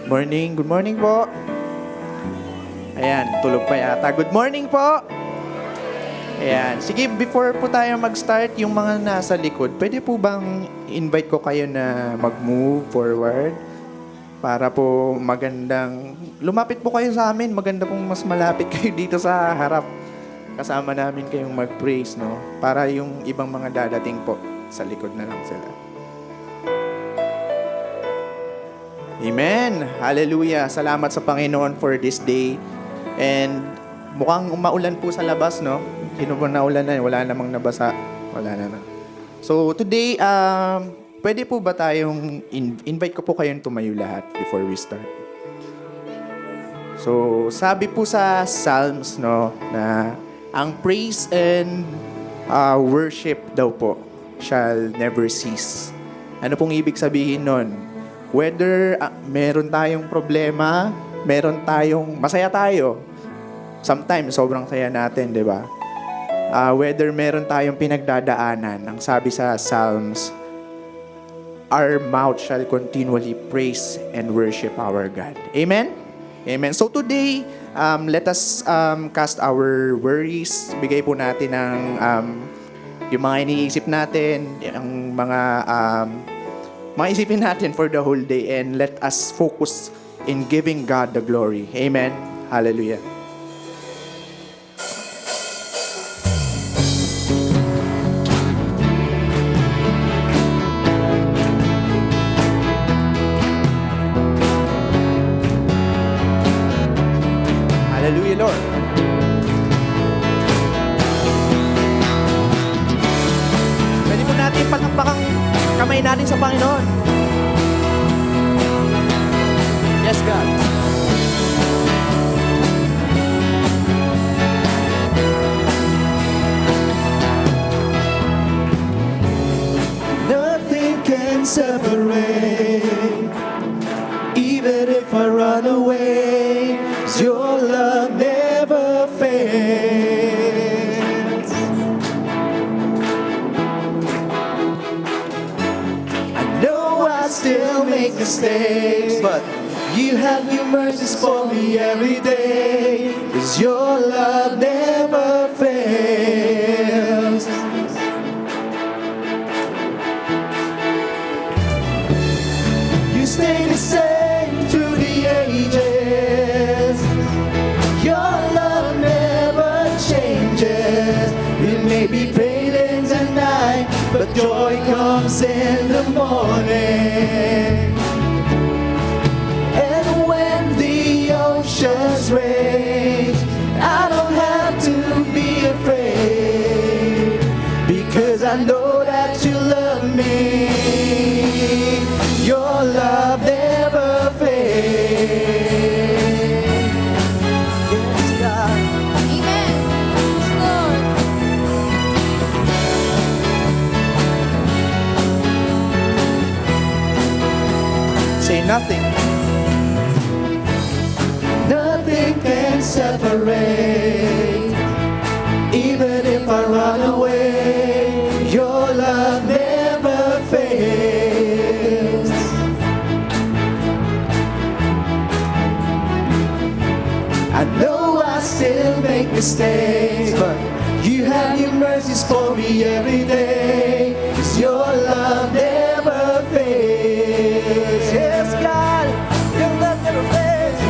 Morning. Good morning po. Ayan, tulog pa yata. Good morning po. Ayan. Sige, before po tayo mag-start, yung mga nasa likod, pwede po bang invite ko kayo na mag-move forward? Para po magandang... Lumapit po kayo sa amin. Maganda pong mas malapit kayo dito sa harap. Kasama namin kayong mag-praise, no? Para yung ibang mga dadating po, sa likod na lang sila. Amen. Hallelujah. Salamat sa Panginoon for this day. And mukhang maulan po sa labas, no? Sino po naulan na? Wala namang nabasa. Wala na. So today, pwede po ba tayong invite ko po kayong tumayo lahat before we start? So sabi po sa Psalms, no, na ang praise and worship daw po shall never cease. Ano pong ibig sabihin nun? Whether meron tayong problema, meron tayong masaya tayo. Sometimes sobrang saya natin, 'di ba? Whether meron tayong pinagdadaanan, ang sabi sa Psalms, our mouth shall continually praise and worship our God. Amen? Amen. So today, let us cast our worries. Bigay po natin ng yung mga iniisip natin, ang mga maisipin natin for the whole day, and let us focus in giving God the glory. Amen. Hallelujah. Hallelujah, Lord. Pwede po natin palakpakan kamay natin sa Panginoon. Yes, God. Nothing can separate, even if I run away, 'cause your love never fails. I know I still make mistakes, but you have new mercies for me every day, 'cause your love never fails. You stay the same through the ages. Your love never changes. It may be pain tonight, but joy comes in the morning. And when the oceans rage, I don't have to be afraid, because I know that you love me. Your love never fails. Yes, God. Amen. Yes, Lord. Say nothing. Nothing can separate, even if I run away. Your love never fails. I know I still make mistakes, but you have your mercies for me every day, 'cause your love never fails. Yes, God, your love never fails.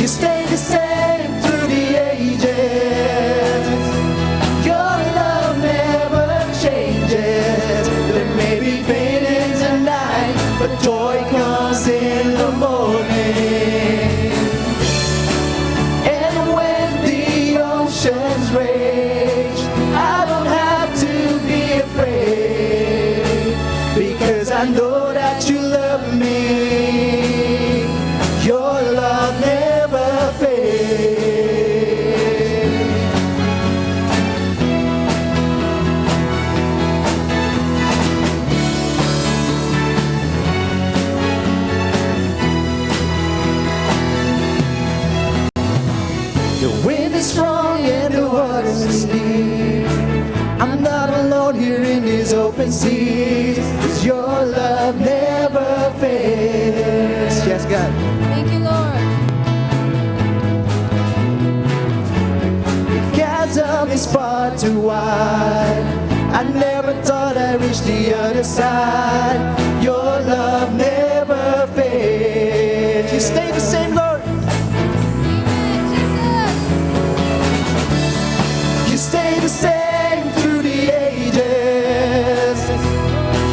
You stay the same through the ages. Your love never changes. There may be pain in the night, but joy comes in the morning. And when the oceans rage, I don't have to be afraid, because I know that you love me. Your love never fails. The wind is strong and the waters is deep. I'm not alone here in these open seas, 'cause your love never fails. too wide. I never thought I'd reach the other side. Your love never fades. You stay the same, Lord. You stay the same through the ages.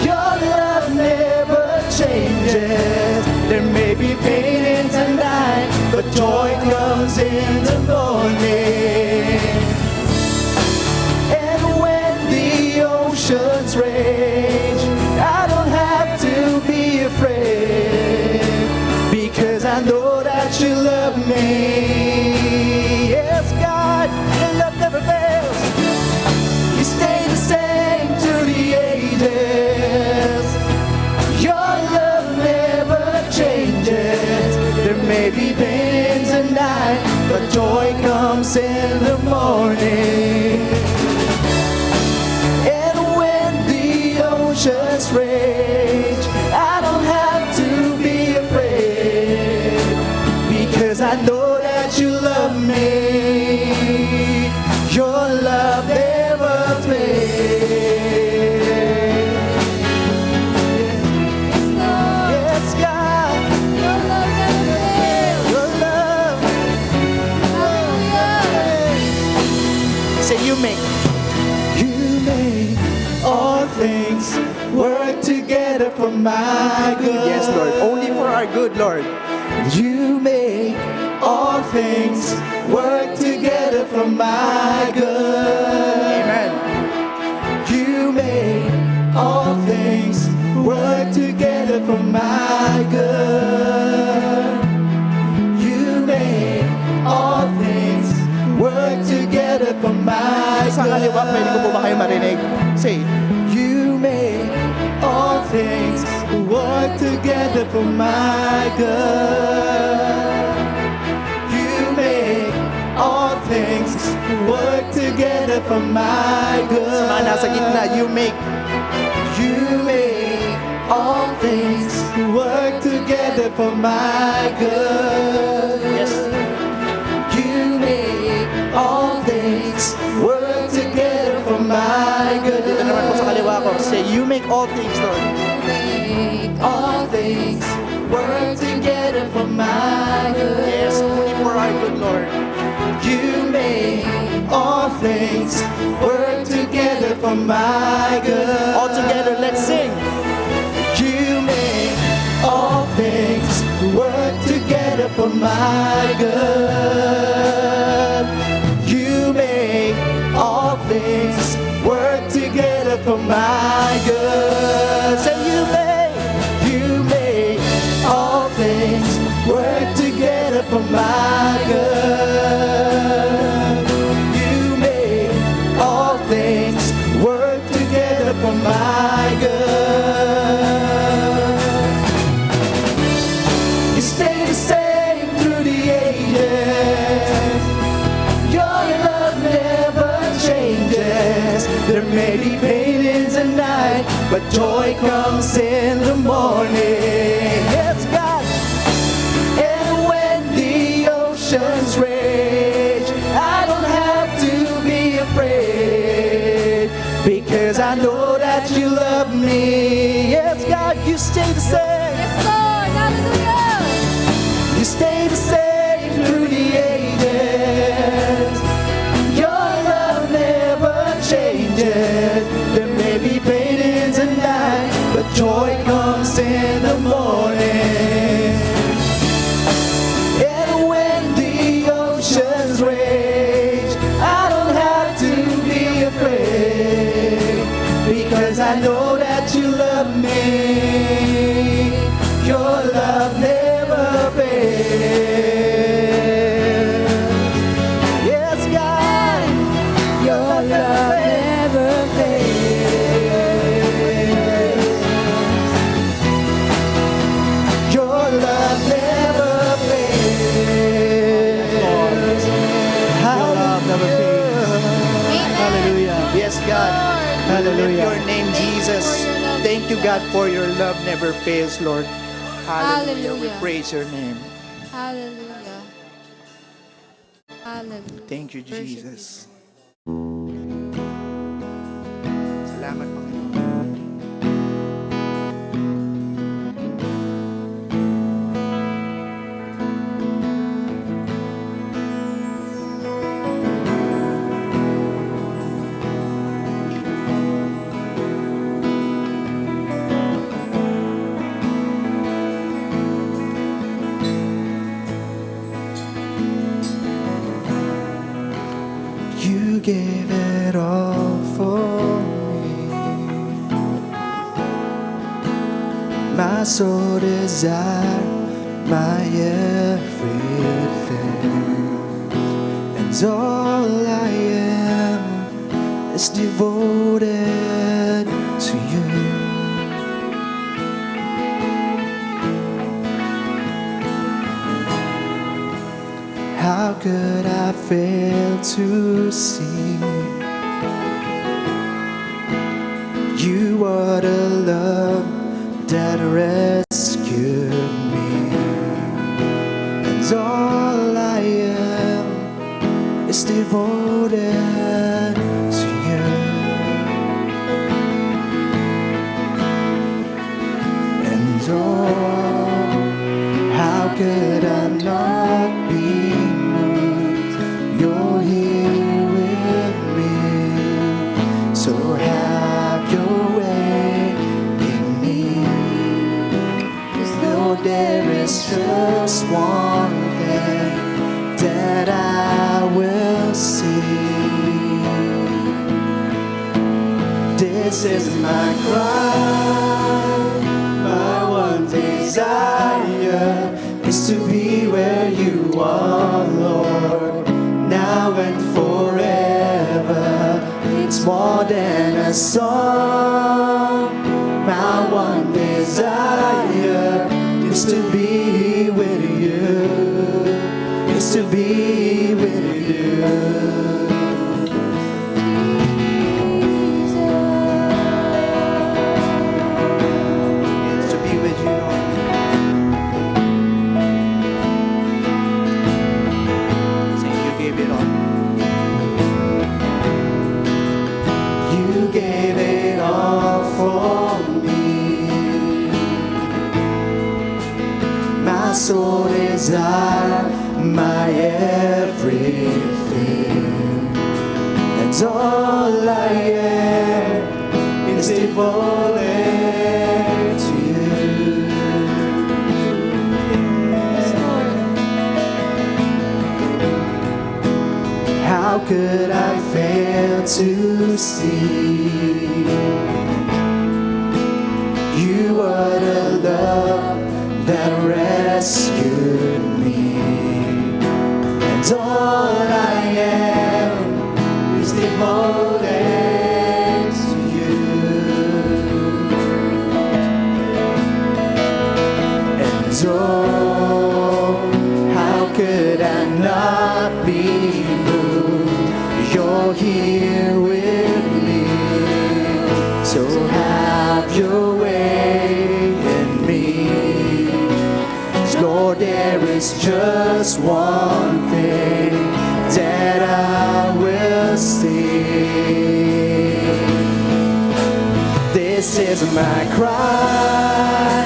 Your love never changes. There may be pain in tonight, but joy comes in the morning. And when the oceans rage, I don't have to be afraid, because I know that you love me. Yes, God, your love never fails. You stay the same through the ages. Your love never changes. There may be pain tonight, but joy comes in the morning. And when the oceans rage, I don't have to be afraid, because I know that you love me. Your love never fails. Yes, God, Your love never fails. your love. Hallelujah. Say, you make. You make all things work together for my good. Yes, Lord. Only for our good, Lord. You make all things work together for my good. Amen. You make all things work together for my good. You make all things work together for my Sa kaliwa, pwede ko po ba kayo marinig? Say, You make all things work together for my good. You make all things work together for my good. sa mga nasa gitna, you make. You make all things work together for my good. Yes. You make all things work together for my good. Dito naman po sa kaliwa ko. Say, you make all things, Lord. Make All things work together for my good. Yes, only for our good, Lord. You make all things work together for my good. All together, let's sing. You make all things work together for my good. You make all things work together for my good. Say you make all things work together for my good. You make all things work together for my good. You stay the same through the ages. Your love never changes. There may be pain in tonight, but joy comes in the morning. Yes, God. And when the oceans rage, I don't have to be afraid, because I know that you love me. Yes, God, you stay the same. Yes, Lord. Hallelujah. You stay the same through the ages. Your love never changes. There may be pain in tonight, but joy comes in the morning. And when the oceans rage, I don't have to be afraid, because I know that you love me. Your love never fails. Yes, God, your love never fails. Your love never fails. Your love never fails. Amen. Yes, God. Lord. Hallelujah. Your name, Jesus. Thank you, God, for your love never fails, Lord. Hallelujah. We Hallelujah. praise your name. Hallelujah. Hallelujah. Thank you, Worship you, Jesus. God. Salamat, Panginoon. You gave it all for me. My soul desire, my everything, and all I am is devoted to you. How could I fail to see you are the love that rescued me, and all I am is devoted to you. And oh, how could I not be moved? You're here with me, so have your way in me. Though there is just one thing that I will see. This is my cry, my one desire is to be where you are, Lord, now and forever. It's more than a song. My one desire is to be with you, is to be with you. It's to be with you, Lord. Saying you gave it all. You gave it all for me. My soul desire, my everything, and all I am is devoted to you. Yes, Lord. How could I fail to see you are the love that rescued me, and all I am is devoted to you. And oh, how could I not be moved? You're here with me, so have your way in me. Lord, there is just one thing that I will see. This is my cry,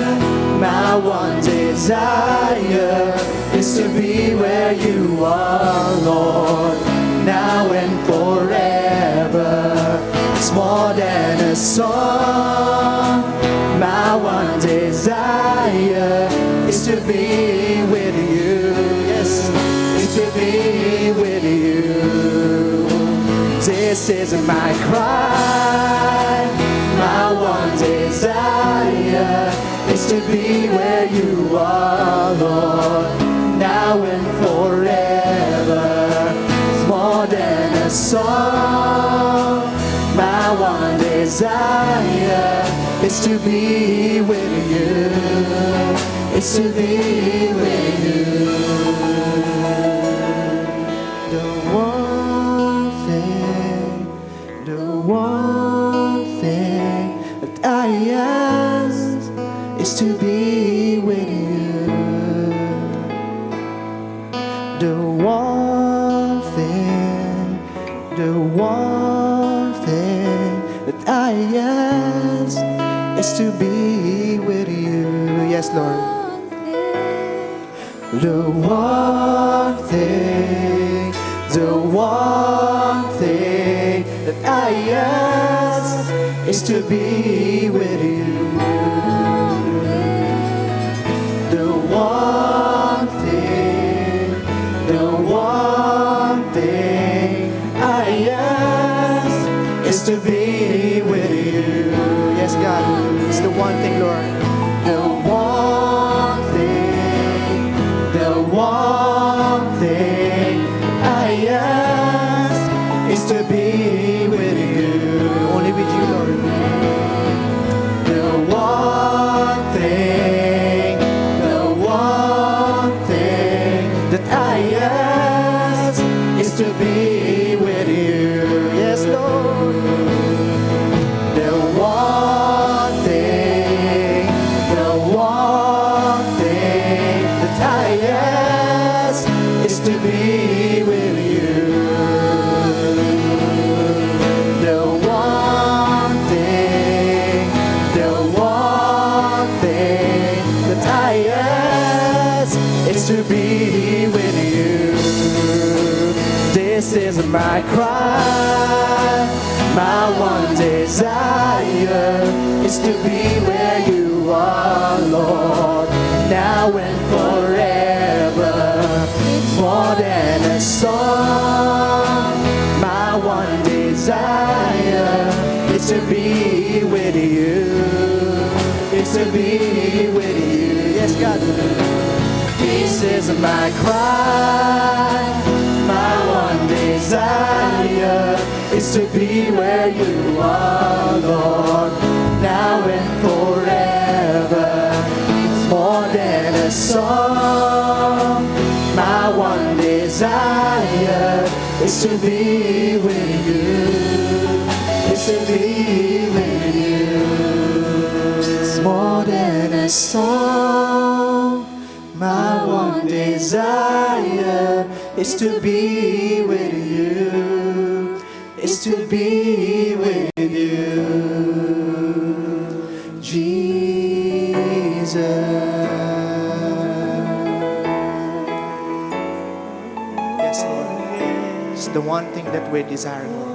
my one desire is to be where you are, Lord, now and forever. It's more than a song. My one desire is to be with you. Yes, is to be with you. This is my cry. My one desire is to be where you are, Lord, now and forever. It's more than a song. My one desire is to be with you. It's to be with you. The one thing that I ask is to be with you. The one thing that I ask is to be with you. Yes, Lord. The one thing that I ask is to be with you. The one thing I ask is to be with you. Yes, God, it's the one thing, Lord. The one thing I ask is to be with you. Only with you, Lord. The one thing that I ask is to be with you. Yes, Lord. The one thing that I ask is to be with you. The one thing that I ask is to be with you. This is my cry, my one desire is to be where you are, Lord, now and forever. More than a song, my one desire is to be with you. It's to be with you. Yes, God. This is my cry, my one desire is to be where you are, Lord, now and forever. It's more than a song. My one desire is to be with you. It's to be with you. It's more than a song. My one desire is to be with you. Is to be with you, Jesus. Yes, Lord. It's the one thing that we desire, Lord.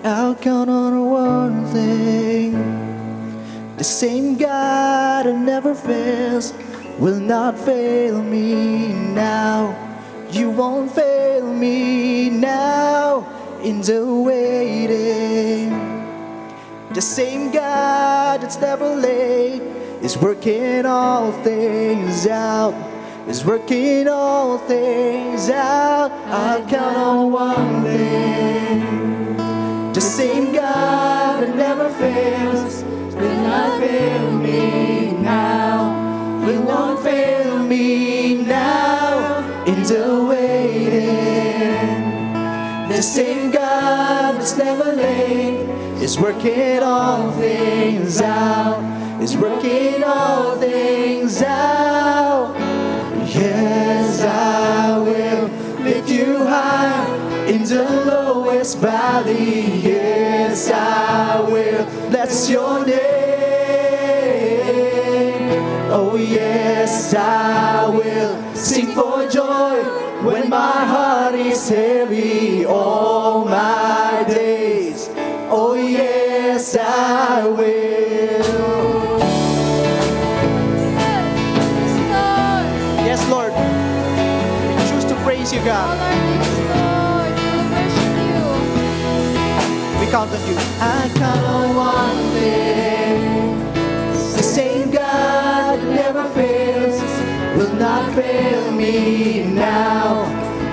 I'll count on one thing. The same God who never fails will not fail me now. You won't fail me now in the waiting. The same God that's never late is working all things out. Is working all things out. I'll count on one thing. The same God that never fails will not fail me now. Will not fail me now in the waiting. The same God that's never late is working all things out. Is working all things out. Yes, I will lift you high in the lowest valley. Yes, I will bless your name. Oh yes, I will sing for joy when my heart is heavy all my days. Oh yes, I will. Yes, Lord. We choose to praise you, God. We count on you. I count on one thing. The same God that never fails will not fail me now.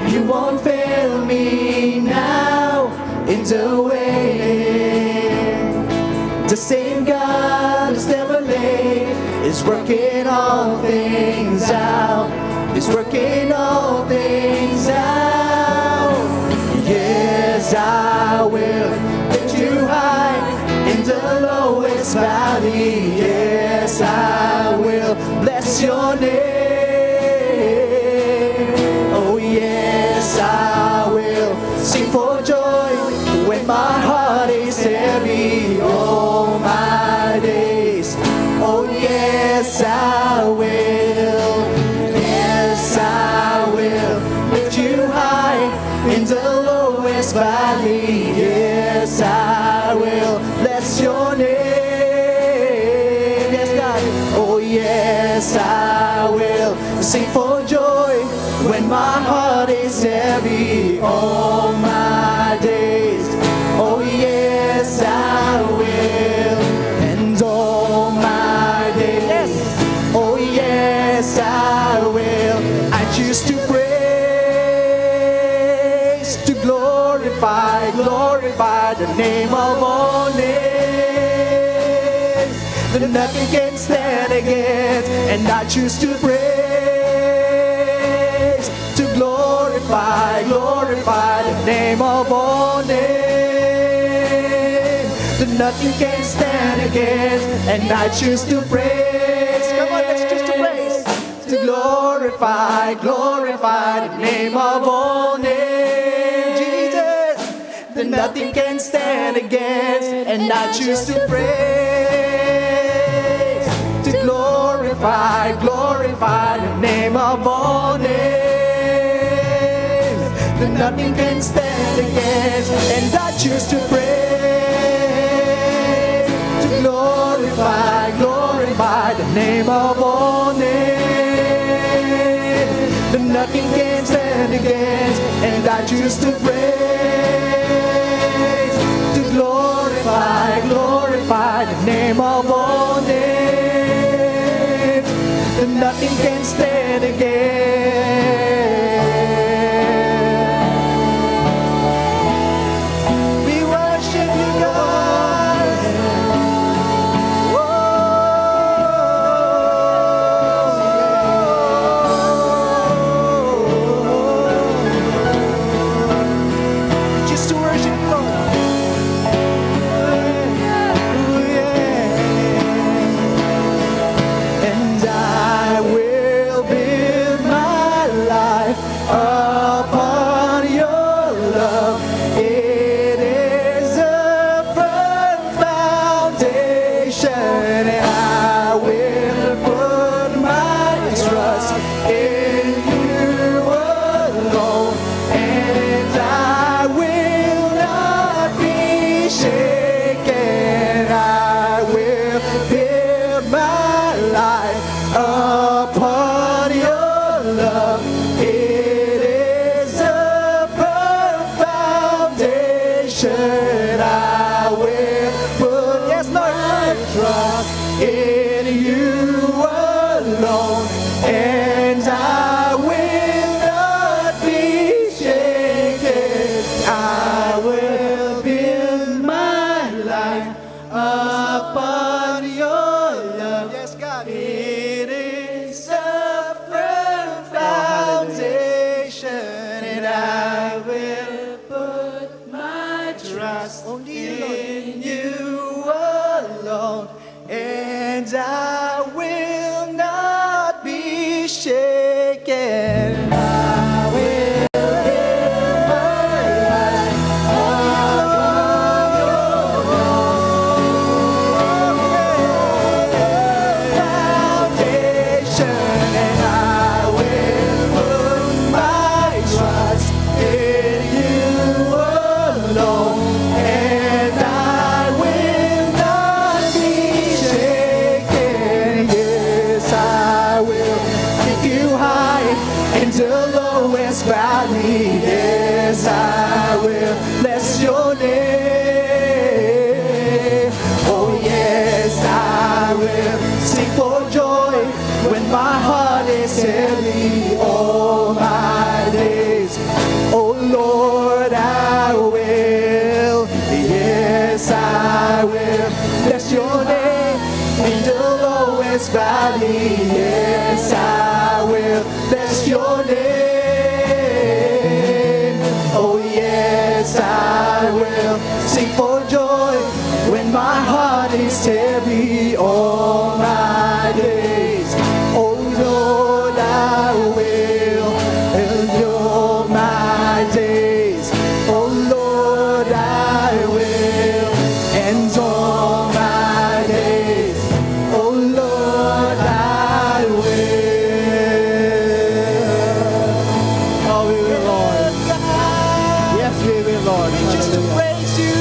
You won't fail me now in the waiting. The same God that's never late is working all things out. Is working all things out. Yes, I will lift you high your name. Oh yes, I will sing for joy when my heart is heavy all my days. Oh yes, I will. Yes, I will lift you high in the lowest valley. Yes, I will bless your name. Yes, God. Oh yes, I will sing for joy when my heart is heavy all my days. Oh yes, I will, and all my days. Oh yes, I will. I choose to praise, to glorify, glorify the name of all names. That nothing can stand against, and I choose to praise, to glorify, glorify the name of all names. That nothing can stand against, and I choose to praise. Come on, let's choose to praise, to glorify, glorify the name of all names. Jesus, that nothing can stand against, and I choose to praise, to glorify, glorify the name of all names. That nothing can stand against, and I choose to praise, to glorify, glorify the name of all names. That nothing can stand against, and I choose to praise, to glorify, glorify the name of all names. That nothing can stand against. We worship you, God. Just to worship you, Lord. And I will build my life upon your love. It is a firm foundation, and I will put my trust in you alone, and I will not be shaken. I will build my life upon your love. It is a firm foundation. I will put, yes, Lord, my trust in you alone, and I will not be shaken. I will build my life upon your love. Yes, God. It is a firm foundation, and I will put my trust in you alone, and I will not be shaken. I will build my life upon foundation, and I will put my trust in you alone, and I will not be shaken. Yes, I will lift you high in the lowest valley. Yes, I will bless your name. Oh yes, I will sing for joy when my heart is heavy all my days. Oh Lord, I will. Yes, I will bless your name in the lowest valley. Yes, I will bless your name. Oh yes, I will sing for joy when my heart is heavy all my days. Oh Lord. We choose to Hallelujah. praise you.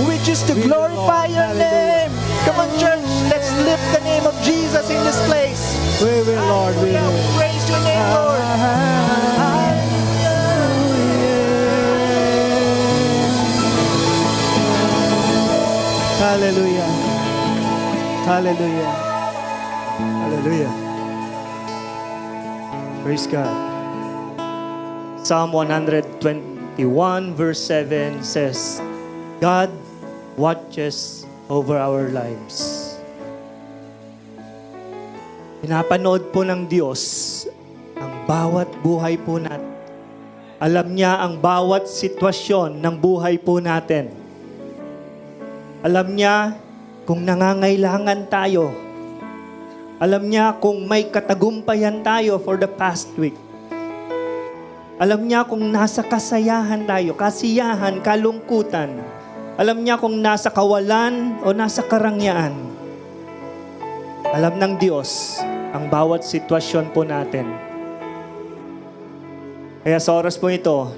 We choose to We will, glorify Lord. your Hallelujah. name. Come on, church. Let's lift the name of Jesus in this place. We will, Lord. We Hallelujah. will. Praise your name, Lord. Hallelujah. Hallelujah. Hallelujah. Praise God. Psalm 121 verse 7 says, God watches over our lives. Pinapanood po ng Diyos ang bawat buhay po natin. Alam niya ang bawat sitwasyon ng buhay po natin. Alam niya kung nangangailangan tayo. Alam niya kung may katagumpayan tayo for the past week. Alam niya kung nasa kasayahan tayo, kasiyahan, kalungkutan. Alam niya kung nasa kawalan o nasa karangyaan. Alam ng Diyos ang bawat sitwasyon po natin. Kaya sa oras po ito,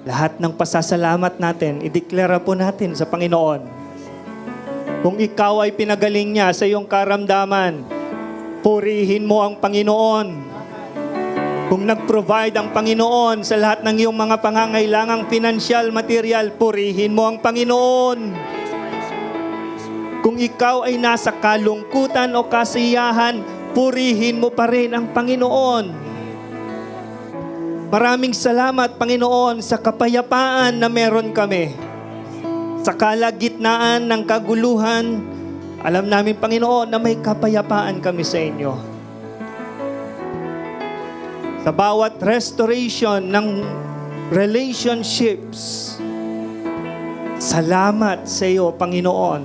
lahat ng pasasalamat natin, ideklara po natin sa Panginoon. Kung ikaw ay pinagaling niya sa iyong karamdaman, purihin mo ang Panginoon. Kung nag-provide ang Panginoon sa lahat ng iyong mga pangangailangang pinansyal, material, purihin mo ang Panginoon. Kung ikaw ay nasa kalungkutan o kasiyahan, purihin mo pa rin ang Panginoon. Maraming salamat, Panginoon, sa kapayapaan na meron kami. Sa kalagitnaan ng kaguluhan, alam namin, Panginoon, na may kapayapaan kami sa inyo. Sa bawat restoration ng relationships, salamat sa iyo, Panginoon.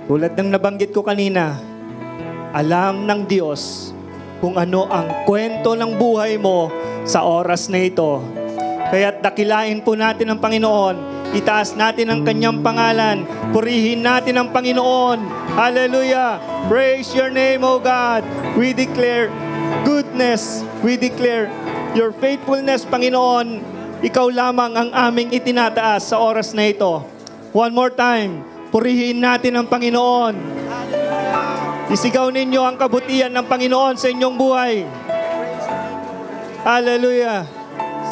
Tulad ng nabanggit ko kanina, alam ng Diyos kung ano ang kwento ng buhay mo sa oras na ito. Kaya't dakilain po natin ang Panginoon. Itaas natin ang kanyang pangalan. Purihin natin ang Panginoon. Hallelujah! Praise your name, O God. We declare goodness. We declare your faithfulness, Panginoon. Ikaw lamang ang aming itinataas sa oras na ito. One more time. Purihin natin ang Panginoon. Isigaw ninyo ang kabutihan ng Panginoon sa inyong buhay. Hallelujah.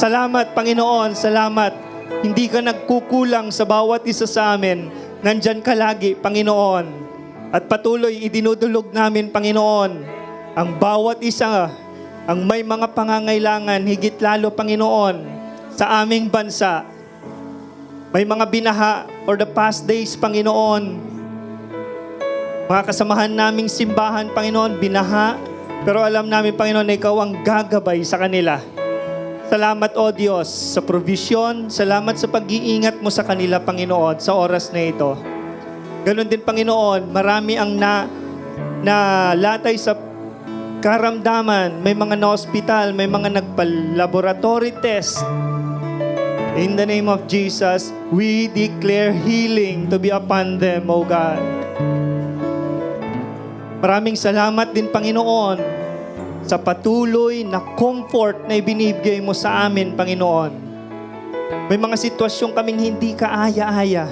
Salamat, Panginoon. Salamat. Hindi ka nagkukulang sa bawat isa sa amin. Nandyan ka lagi, Panginoon. At patuloy idinudulog namin, Panginoon, ang bawat isa, ang may mga pangangailangan, higit lalo, Panginoon, sa aming bansa. May mga binaha for the past days, Panginoon. Mga kasamahan naming simbahan, Panginoon, binaha. Pero alam namin, Panginoon, na ikaw ang gagabay sa kanila. Salamat, O Diyos, sa provision. Salamat sa pag-iingat mo sa kanila, Panginoon, sa oras na ito. Ganon din, Panginoon, marami ang nalatay sa karamdaman. May mga na-hospital, may mga nagpa-laboratory test. In the name of Jesus, we declare healing to be upon them, O God. Maraming salamat din, Panginoon, sa patuloy na comfort na ibinibigay mo sa amin, Panginoon. May mga sitwasyon kaming hindi kaaya-aya.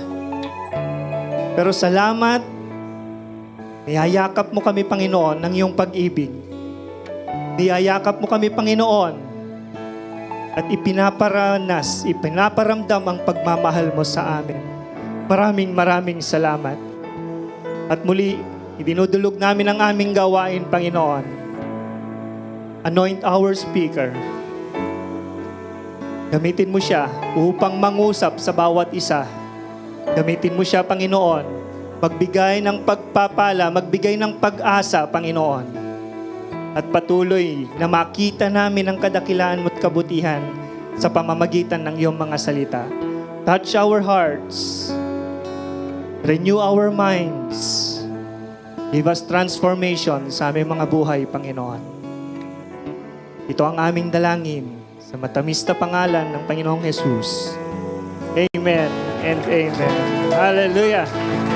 Pero salamat, niyayakap mo kami, Panginoon, ng iyong pag-ibig. Niyayakap mo kami, Panginoon, at ipinaparamdam ang pagmamahal mo sa amin. Maraming salamat. At muli, idinudulog namin ang aming gawain, Panginoon. Anoint our speaker. Gamitin mo siya upang mangusap sa bawat isa. Gamitin mo siya, Panginoon. Magbigay ng pagpapala, magbigay ng pag-asa, Panginoon. At patuloy na makita namin ang kadakilaan mo't kabutihan sa pamamagitan ng iyong mga salita. Touch our hearts. Renew our minds. Give us transformation sa aming mga buhay, Panginoon. Ito ang aming dalangin sa matamis na pangalan ng Panginoong Jesus. Amen and amen. Hallelujah.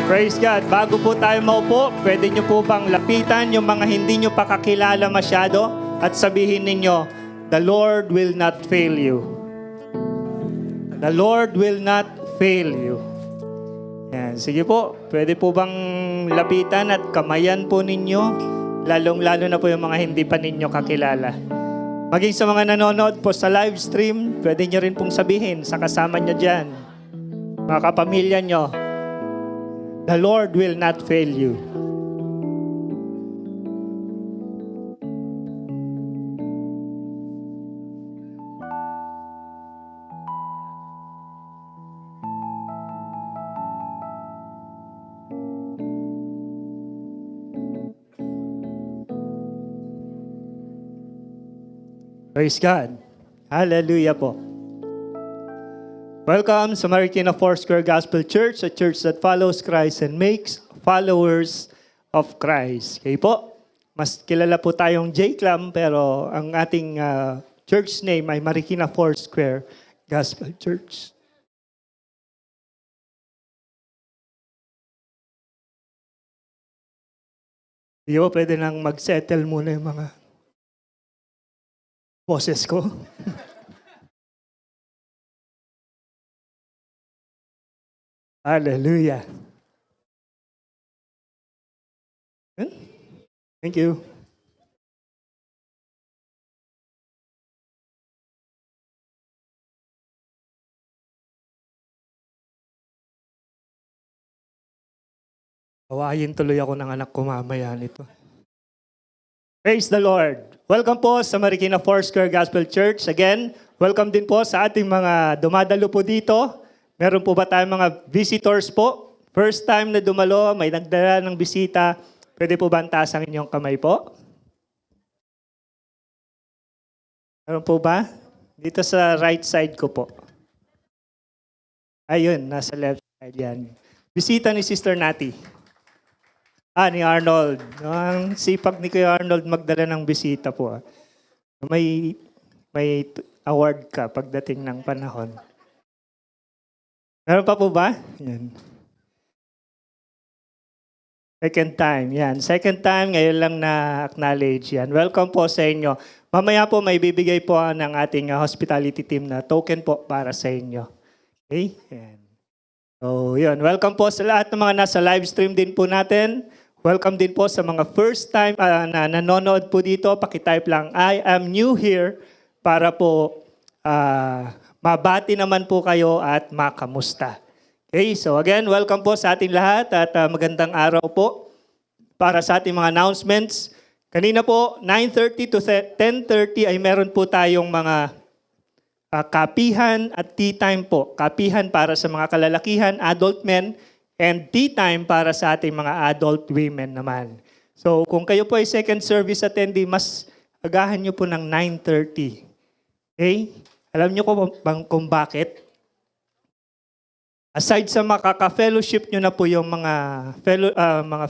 Praise God. Bago po tayo maupo, pwede nyo po bang lapitan yung mga hindi nyo pa kakilala masyado at sabihin ninyo, the Lord will not fail you. The Lord will not fail you. Yan. Sige po, pwede po bang lapitan at kamayan po ninyo? Lalong-lalo na po yung mga hindi pa ninyo kakilala. Maging sa mga nanonood po sa live stream, pwede nyo rin pong sabihin sa kasama nyo dyan, mga kapamilya nyo, the Lord will not fail you. Praise God. Hallelujah po. Welcome sa Marikina Foursquare Gospel Church, a church that follows Christ and makes followers of Christ. Okay po, mas kilala po tayong J-Clam, pero ang ating church name ay Marikina Foursquare Gospel Church. Hindi po pwede nang mag-settle muna yung mga boses ko. Hallelujah. Thank you. Awayin tuloy ako ng anak ko mamaya nito. Praise the Lord. Welcome po sa Marikina Foursquare Gospel Church. Again, welcome din po sa ating mga dumadalo po dito. Meron po ba tayong mga visitors po? First time na dumalo, may nagdala ng bisita. Pwede po ba taas ang inyong kamay po? Meron po ba? Dito sa right side ko po. Ayun, nasa left side yan. Bisita ni Sister Nati. Ni Arnold. Ang sipag ni Kuya Arnold magdala ng bisita po. May award ka pagdating ng panahon. Meron pa po ba? Yan. Second time. Yan. Second time, ngayon lang na-acknowledge yan. Welcome po sa inyo. Mamaya po may bibigay po ng ating hospitality team na token po para sa inyo. Okay? Yan. So, yun. Welcome po sa lahat ng mga nasa live stream din po natin. Welcome din po sa mga first time na nanonood po dito. Pakitype lang, I am new here, para po mabati naman po kayo at makamusta. Okay, so again, welcome po sa ating lahat at magandang araw po. Para sa ating mga announcements, kanina po 9:30 to 10:30 ay meron po tayong mga kapihan at tea time po. Kapihan para sa mga kalalakihan, adult men, and tea time para sa ating mga adult women naman. So kung kayo po ay second service attendee, mas agahan nyo po ng 9:30. Okay? Alam nyo kung bakit? Aside sa makaka-fellowship nyo na po yung mga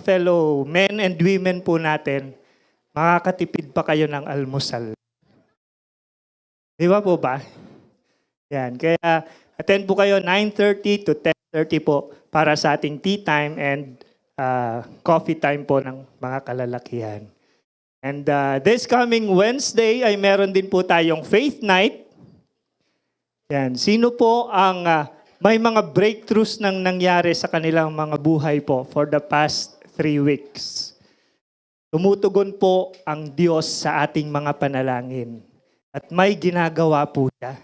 fellow men and women po natin, makakatipid pa kayo ng almusal. Di ba po ba? Yan. Kaya attend po kayo 9:30 to 10:30 po para sa ating tea time and coffee time po ng mga kalalakihan. And this coming Wednesday ay meron din po tayong faith night. Yan. Sino po ang may mga breakthroughs nang nangyari sa kanilang mga buhay po for the past 3 weeks? Tumutugon po ang Diyos sa ating mga panalangin. At may ginagawa po siya.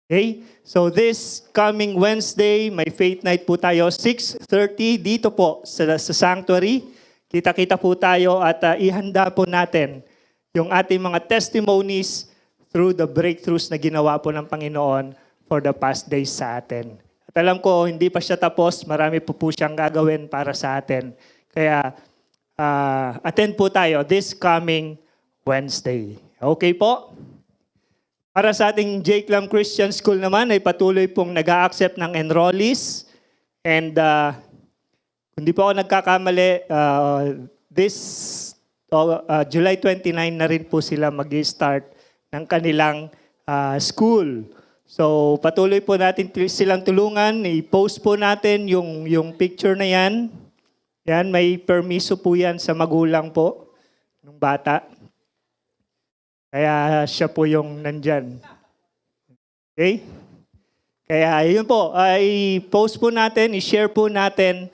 Okay? So this coming Wednesday, may faith night po tayo, 6:30 dito po sa sanctuary. Kita-kita po tayo at ihanda po natin yung ating mga testimonies through the breakthroughs na ginawa po ng Panginoon for the past days sa atin. At alam ko, hindi pa siya tapos. Marami po siyang gagawin para sa atin. Kaya attend po tayo this coming Wednesday. Okay po? Para sa ating J-Clam Christian School naman ay patuloy pong nag-a-accept ng enrollees. And kung di po ako nagkakamali, this July 29 na rin po sila mag-start ng kanilang school. So patuloy po natin silang tulungan. I-post po natin yung picture na yan. Yan, may permiso po yan sa magulang po ng bata. Kaya siya po yung nandyan. Okay? Kaya yun po, i-post po natin, i-share po natin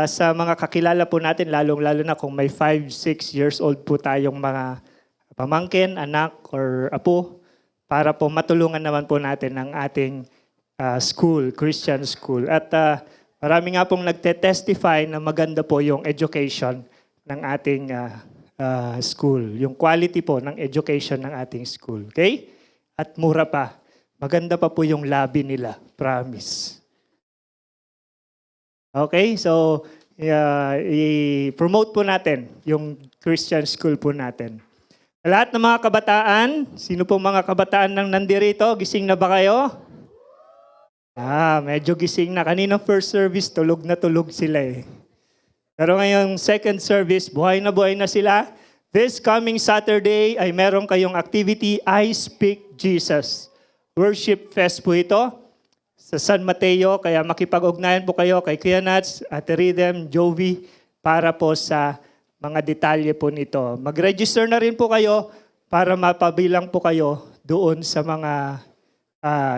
sa mga kakilala po natin, lalong-lalo na kung may 5, 6 years old po tayong mga pamangkin, anak, or apo, para po matulungan naman po natin ang ating school, Christian school. At marami nga pong nagte-testify na maganda po yung education ng ating school. Yung quality po ng education ng ating school. Okay? At mura pa. Maganda pa po yung lobby nila. Promise. Okay? So, i-promote po natin yung Christian school po natin. Lahat ng mga kabataan, sino po mga kabataan nang nandirito? Gising na ba kayo? Medyo gising na. Kanina first service, tulog na tulog sila eh. Pero ngayong second service, buhay na sila. This coming Saturday ay meron kayong activity, I Speak Jesus. Worship Fest po ito sa San Mateo. Kaya makipag-ugnayan po kayo kay Kuya Nats, Ate Rhythm, Jovi, para po sa mga detalye po nito. Mag-register na rin po kayo para mapabilang po kayo doon sa mga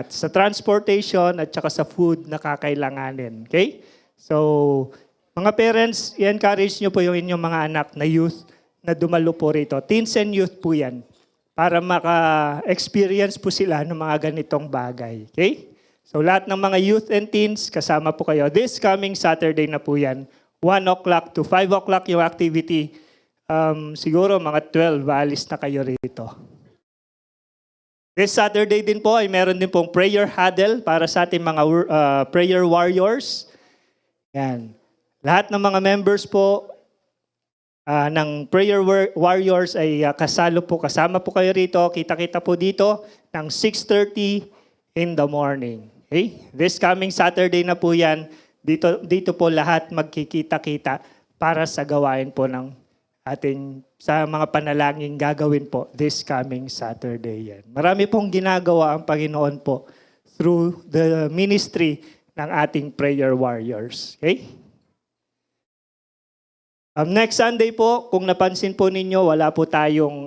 sa transportation at saka sa food na kakailanganin. Okay? So, mga parents, i-encourage nyo po yung inyong mga anak na youth na dumalo po rito. Teens and youth po yan. Para maka-experience po sila ng mga ganitong bagay. Okay? So lahat ng mga youth and teens, kasama po kayo. This coming Saturday na po yan. 1 o'clock to 5 o'clock yung activity. Siguro mga 12, alis na kayo rito. This Saturday din po ay meron din pong prayer huddle para sa ating mga prayer warriors. Yan. Lahat ng mga members po ng prayer warriors ay kasama po kayo rito. Kita-kita po dito ng 6:30 in the morning. Okay? This coming Saturday na po yan. Dito po lahat magkikita-kita para sa gawain po ng ating sa mga panalangin gagawin po this coming Saturday yan. Marami pong ginagawa ang Panginoon po through the ministry ng ating prayer warriors. Okay? Next Sunday po, kung napansin po ninyo, wala po tayong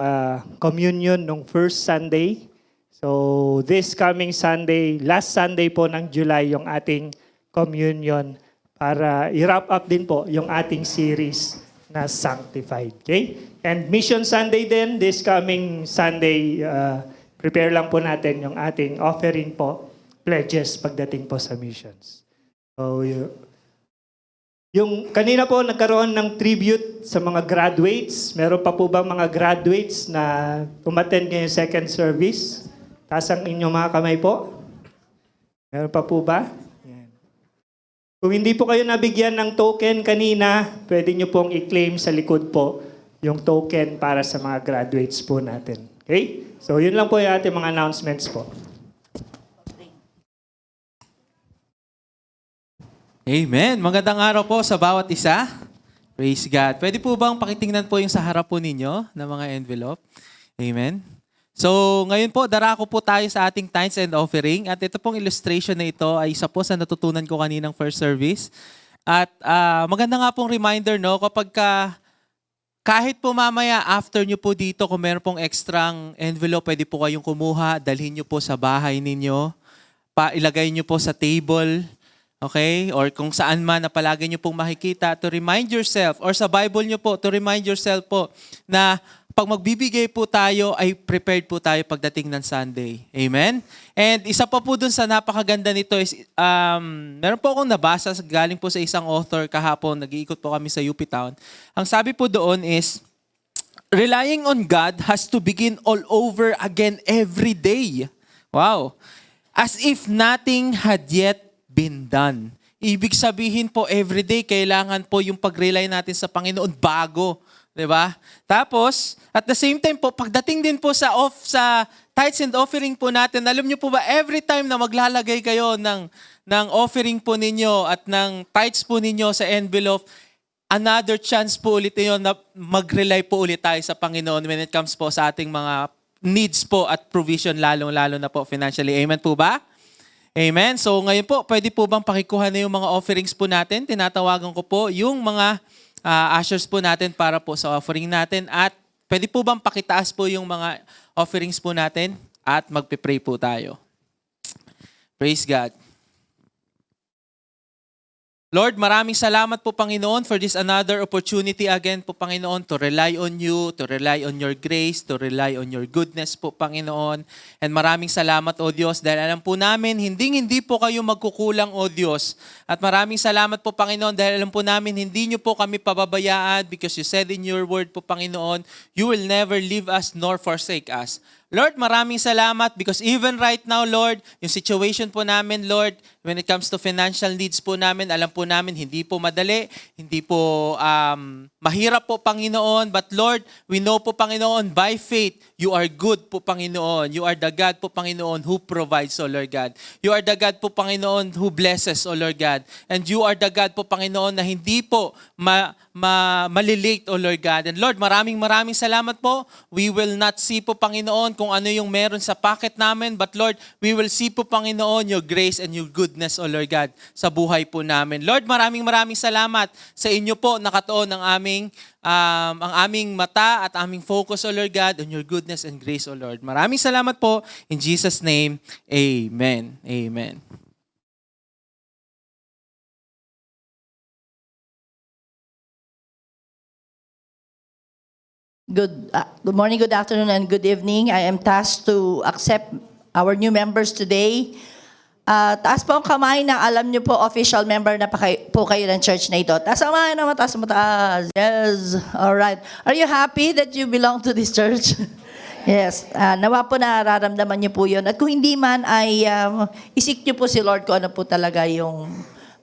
communion nung first Sunday. So this coming Sunday, last Sunday po ng July, yung ating communion para i-wrap up din po yung ating series na Sanctified. Okay? And Mission Sunday din, this coming Sunday, prepare lang po natin yung ating offering po, pledges pagdating po sa missions. So, yung kanina po nagkaroon ng tribute sa mga graduates. Meron pa po ba mga graduates na umattend ngayong second service? Taas ang inyong mga kamay po. Meron pa po ba? Yan. Kung hindi po kayo nabigyan ng token kanina, pwede nyo pong i-claim sa likod po yung token para sa mga graduates po natin. Okay? So yun lang po yung ating mga announcements po. Amen. Magandang araw po sa bawat isa. Praise God. Pwede po bang pakitingnan po yung sa harap po ninyo na mga envelope? Amen. So, ngayon po, darako po tayo sa ating tithes and offering. At ito pong illustration na ito ay isa po sa natutunan ko kaninang first service. At maganda nga pong reminder, no, kapag kahit po mamaya after nyo po dito, kung meron pong extrang envelope, pwede po kayong kumuha, dalhin nyo po sa bahay ninyo, ilagay nyo po sa table, okay? Or kung saan man na palagi nyo pong makikita, to remind yourself, or sa Bible nyo po, to remind yourself po na pag magbibigay po tayo, ay prepared po tayo pagdating ng Sunday. Amen? And isa pa po dun sa napakaganda nito is, meron po akong nabasa, galing po sa isang author kahapon, nag-iikot po kami sa UP Town. Ang sabi po doon is, relying on God has to begin all over again every day. Wow. As if nothing had yet been done. Ibig sabihin po, everyday, kailangan po yung pag-rely natin sa Panginoon bago. Diba? Tapos, at the same time po, pagdating din po sa tithes and offering po natin, alam niyo po ba, every time na maglalagay kayo ng offering po ninyo at ng tithes po ninyo sa envelope, another chance po ulit yun na mag-rely po ulit tayo sa Panginoon when it comes po sa ating mga needs po at provision, lalong-lalo na po financially. Amen po ba? Amen. So ngayon po, pwede po bang pakikuha na yung mga offerings po natin? Tinatawagan ko po yung mga ushers po natin para po sa offering natin. At pwede po bang pakitaas po yung mga offerings po natin? At magpe-pray po tayo. Praise God. Lord, maraming salamat po, Panginoon, for this another opportunity again po, Panginoon, to rely on you, to rely on your grace, to rely on your goodness po, Panginoon. And maraming salamat, O Diyos, dahil alam po namin, hindi po kayo magkukulang, O Diyos. At maraming salamat po, Panginoon, dahil alam po namin, hindi nyo po kami pababayaan because you said in your word po, Panginoon, you will never leave us nor forsake us. Lord, maraming salamat because even right now, Lord, yung situation po namin, Lord, when it comes to financial needs po namin, alam po namin hindi po madali, hindi po mahirap po, Panginoon. But Lord, we know po, Panginoon, by faith, you are good po, Panginoon. You are the God po, Panginoon, who provides, O Lord God. You are the God po, Panginoon, who blesses, O Lord God. And you are the God po, Panginoon, na hindi po malilate, O Lord God. And Lord, maraming salamat po. We will not see po, Panginoon, kung ano yung meron sa pocket namin. But Lord, we will see po, Panginoon, your grace and your goodness, O Lord God, sa buhay po namin. Lord, maraming salamat sa inyo po nakatuon ang aming mata at aming focus, O Lord God, on your goodness and grace, O Lord. Maraming salamat po. In Jesus' name, amen. Amen. Good morning, good afternoon, and good evening. I am tasked to accept our new members today. Taas po ang kamay na alam niyo po, official member na po kayo ng church na ito. Taas ang kamay na mataas. Yes, alright. Are you happy that you belong to this church? Yes, nawa po nararamdaman niyo po yun. At kung hindi man, ay isik niyo po si Lord kung ano po talaga yung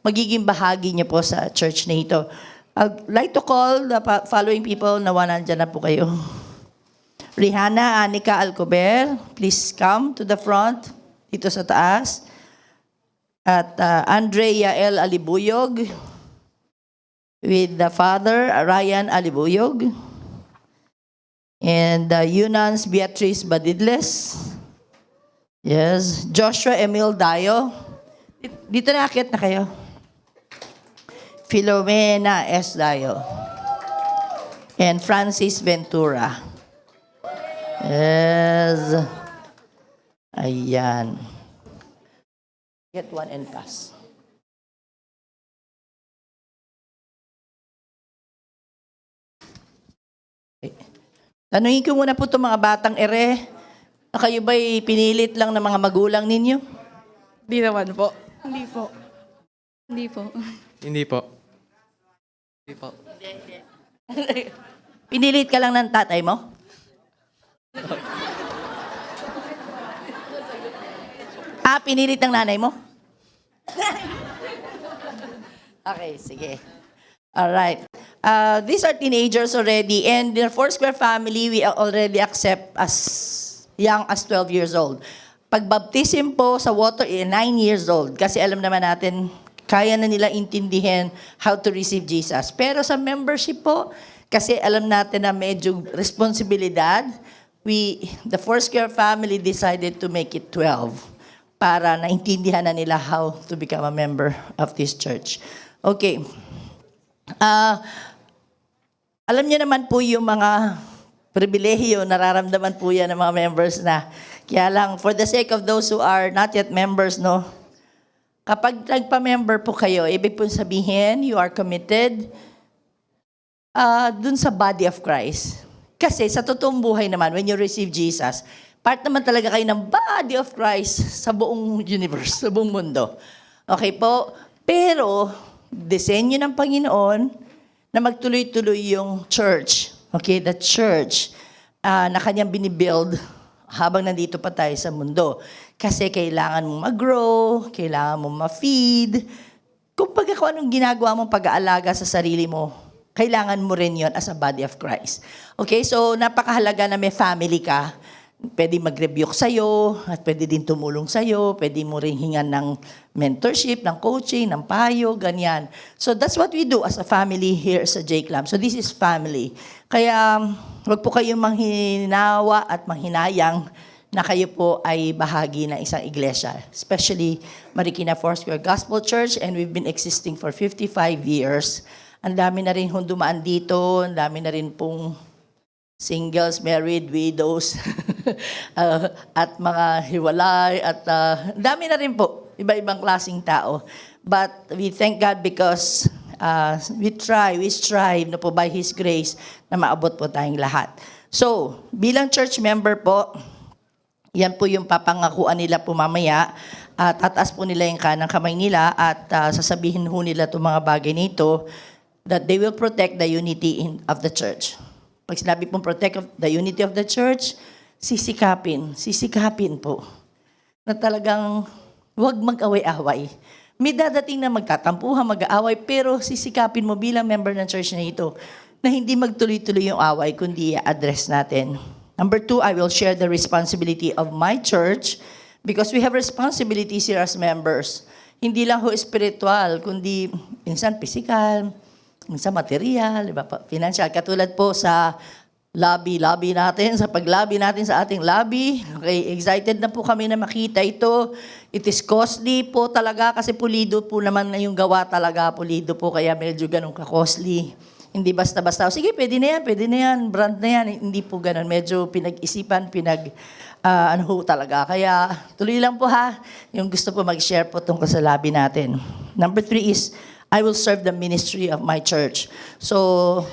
magiging bahagi niyo po sa church na ito. I'd like to call the following people na nandyan na po kayo. Rihanna Anika Alcober, please come to the front, dito sa taas. At Andrea L. Alibuyog, with the father, Ryan Alibuyog. And Eunance Beatrice Badidles. Yes, Joshua Emil Dayo. Dito na, akit na kayo. Filomena S. Dayo. And Francis Ventura. Yes. Ayan. Get one and pass. Okay. Tanungin ko muna po itong mga batang ere. Na kayo ba'y pinilit lang ng mga magulang ninyo? Di naman po. Hindi po. Hindi po. Hindi po. Hindi po. Pinilit ka lang ng tatay mo? Pinilit ng nanay mo? Okay, sige. Alright. These are teenagers already, and in the Foursquare family, we already accept as young as 12 years old. Pagbaptism po sa water, 9 years old. Kasi alam naman natin, kaya na nila intindihin how to receive Jesus. Pero sa membership po, kasi alam natin na medyo responsibilidad, the Foursquare family decided to make it 12 para naintindihan na nila how to become a member of this church. Okay. Alam niyo naman po yung mga pribilehiyo, nararamdaman po yan ng mga members na. Kaya lang, for the sake of those who are not yet members, no, kapag nagpa-member po kayo, ibig po sabihin, you are committed dun sa body of Christ. Kasi sa totoong buhay naman, when you receive Jesus, part naman talaga kayo ng body of Christ sa buong universe, sa buong mundo. Okay po? Pero, disenyo ng Panginoon na magtuloy-tuloy yung church. Okay? The church na kanyang binibuild habang nandito pa tayo sa mundo. Kasi kailangan mong mag-grow, kailangan mong ma-feed. Kung anong ginagawa mong pag-aalaga sa sarili mo, kailangan mo rin yon as a body of Christ. Okay? So, napakahalaga na may family ka. Pwede mag-rebuke sa'yo, at pwede din tumulong sa'yo, pwede mo rin hingan ng mentorship, ng coaching, ng payo, ganyan. So that's what we do as a family here sa JCLAM. So this is family. Kaya wag po kayong manghinawa at manghinayang na kayo po ay bahagi ng isang iglesia. Especially Marikina Foursquare Gospel Church, and we've been existing for 55 years. Ang dami na rin dumaan dito, ang dami na rin pong singles, married, widows, at mga hiwalay, at dami na rin po. iba-ibang klaseng tao. But we thank God because we strive na po by His grace na maabot po tayong lahat. So, bilang church member po, yan po yung papangakuan nila po mamaya. At tataas po nila yung kanang kamay nila at sasabihin ho nila itong mga bagay nito that they will protect the unity of the church. Pag sinabi pong protect the unity of the church, sisikapin po na talagang huwag mag-away-away. May dadating na magkatampuhan, mag-aaway, pero sisikapin mo bilang member ng church na ito na hindi magtuloy-tuloy yung away, kundi i-address natin. Number 2, I will share the responsibility of my church because we have responsibilities here as members. Hindi lang ho spiritual, kundi minsan physical, minsan material, di ba? Financial. Katulad po sa lobby natin, sa pag-lobby natin sa ating lobby. Okay, excited na po kami na makita ito. It is costly po talaga kasi pulido po naman na yung gawa talaga. Pulido po kaya medyo ganun ka-costly. Hindi basta-basta, sige, pwede na yan, brand na yan. Hindi po ganun. Medyo pinag-isipan, ano ho talaga. Kaya tuloy lang po ha, yung gusto po mag-share po tungkol sa lobby natin. Number 3 is, I will serve the ministry of my church. So,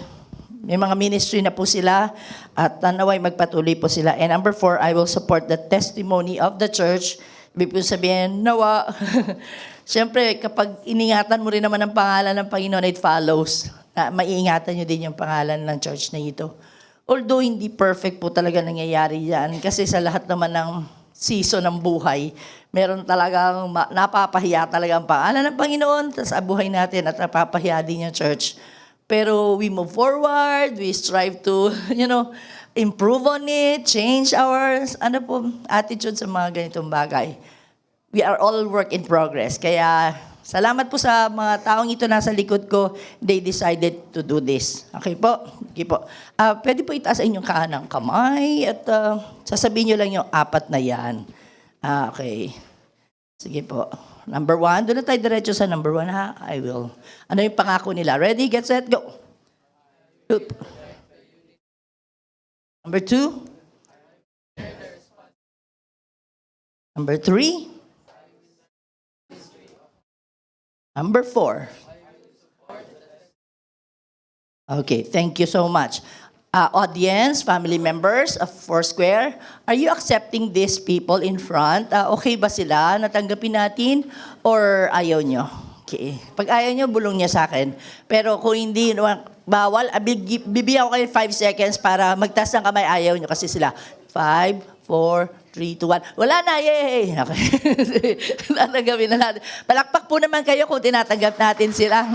may mga ministry na po sila at naway magpatuloy po sila. And number 4, I will support the testimony of the church. Ibig po sabihin, nawa. Siyempre, kapag iningatan mo rin naman ang pangalan ng Panginoon, it follows. Maiingatan nyo din yung pangalan ng church na ito. Although hindi perfect po talaga nangyayari yan, kasi sa lahat naman ng season ng buhay, meron talagang napapahiya talaga ang pangalan ng Panginoon sa buhay natin at napapahiya din yung church. Pero we move forward, we strive to, improve on it, change our attitude sa mga ganitong bagay. We are all work in progress. Kaya salamat po sa mga taong ito nasa likod ko. They decided to do this. Okay po? Okay po. Pwede po itaas ang inyong kanang kamay at sasabihin nyo lang yung 4 na yan. Okay. Sige po. Number 1. Doon na tayo diretso sa number 1 ha. I will. Ano yung pangako nila? Ready? Get set? Go. Oop. Number 2. Number 3. Number 4. Okay, thank you so much. Audience, family members of Foursquare, are you accepting these people in front? Okay ba sila? Natanggapin natin? Or ayaw nyo? Okay. Pag ayaw nyo, bulong niya sa akin. Pero kung hindi, bawal, bibigyan ko kayo 5 seconds para magtas ng kamay, ayaw nyo kasi sila. 5, 4, 3, 2, 1. Wala na, yay! Okay. Tatanggapin na natin. Palakpak po naman kayo kung tinatanggap natin sila.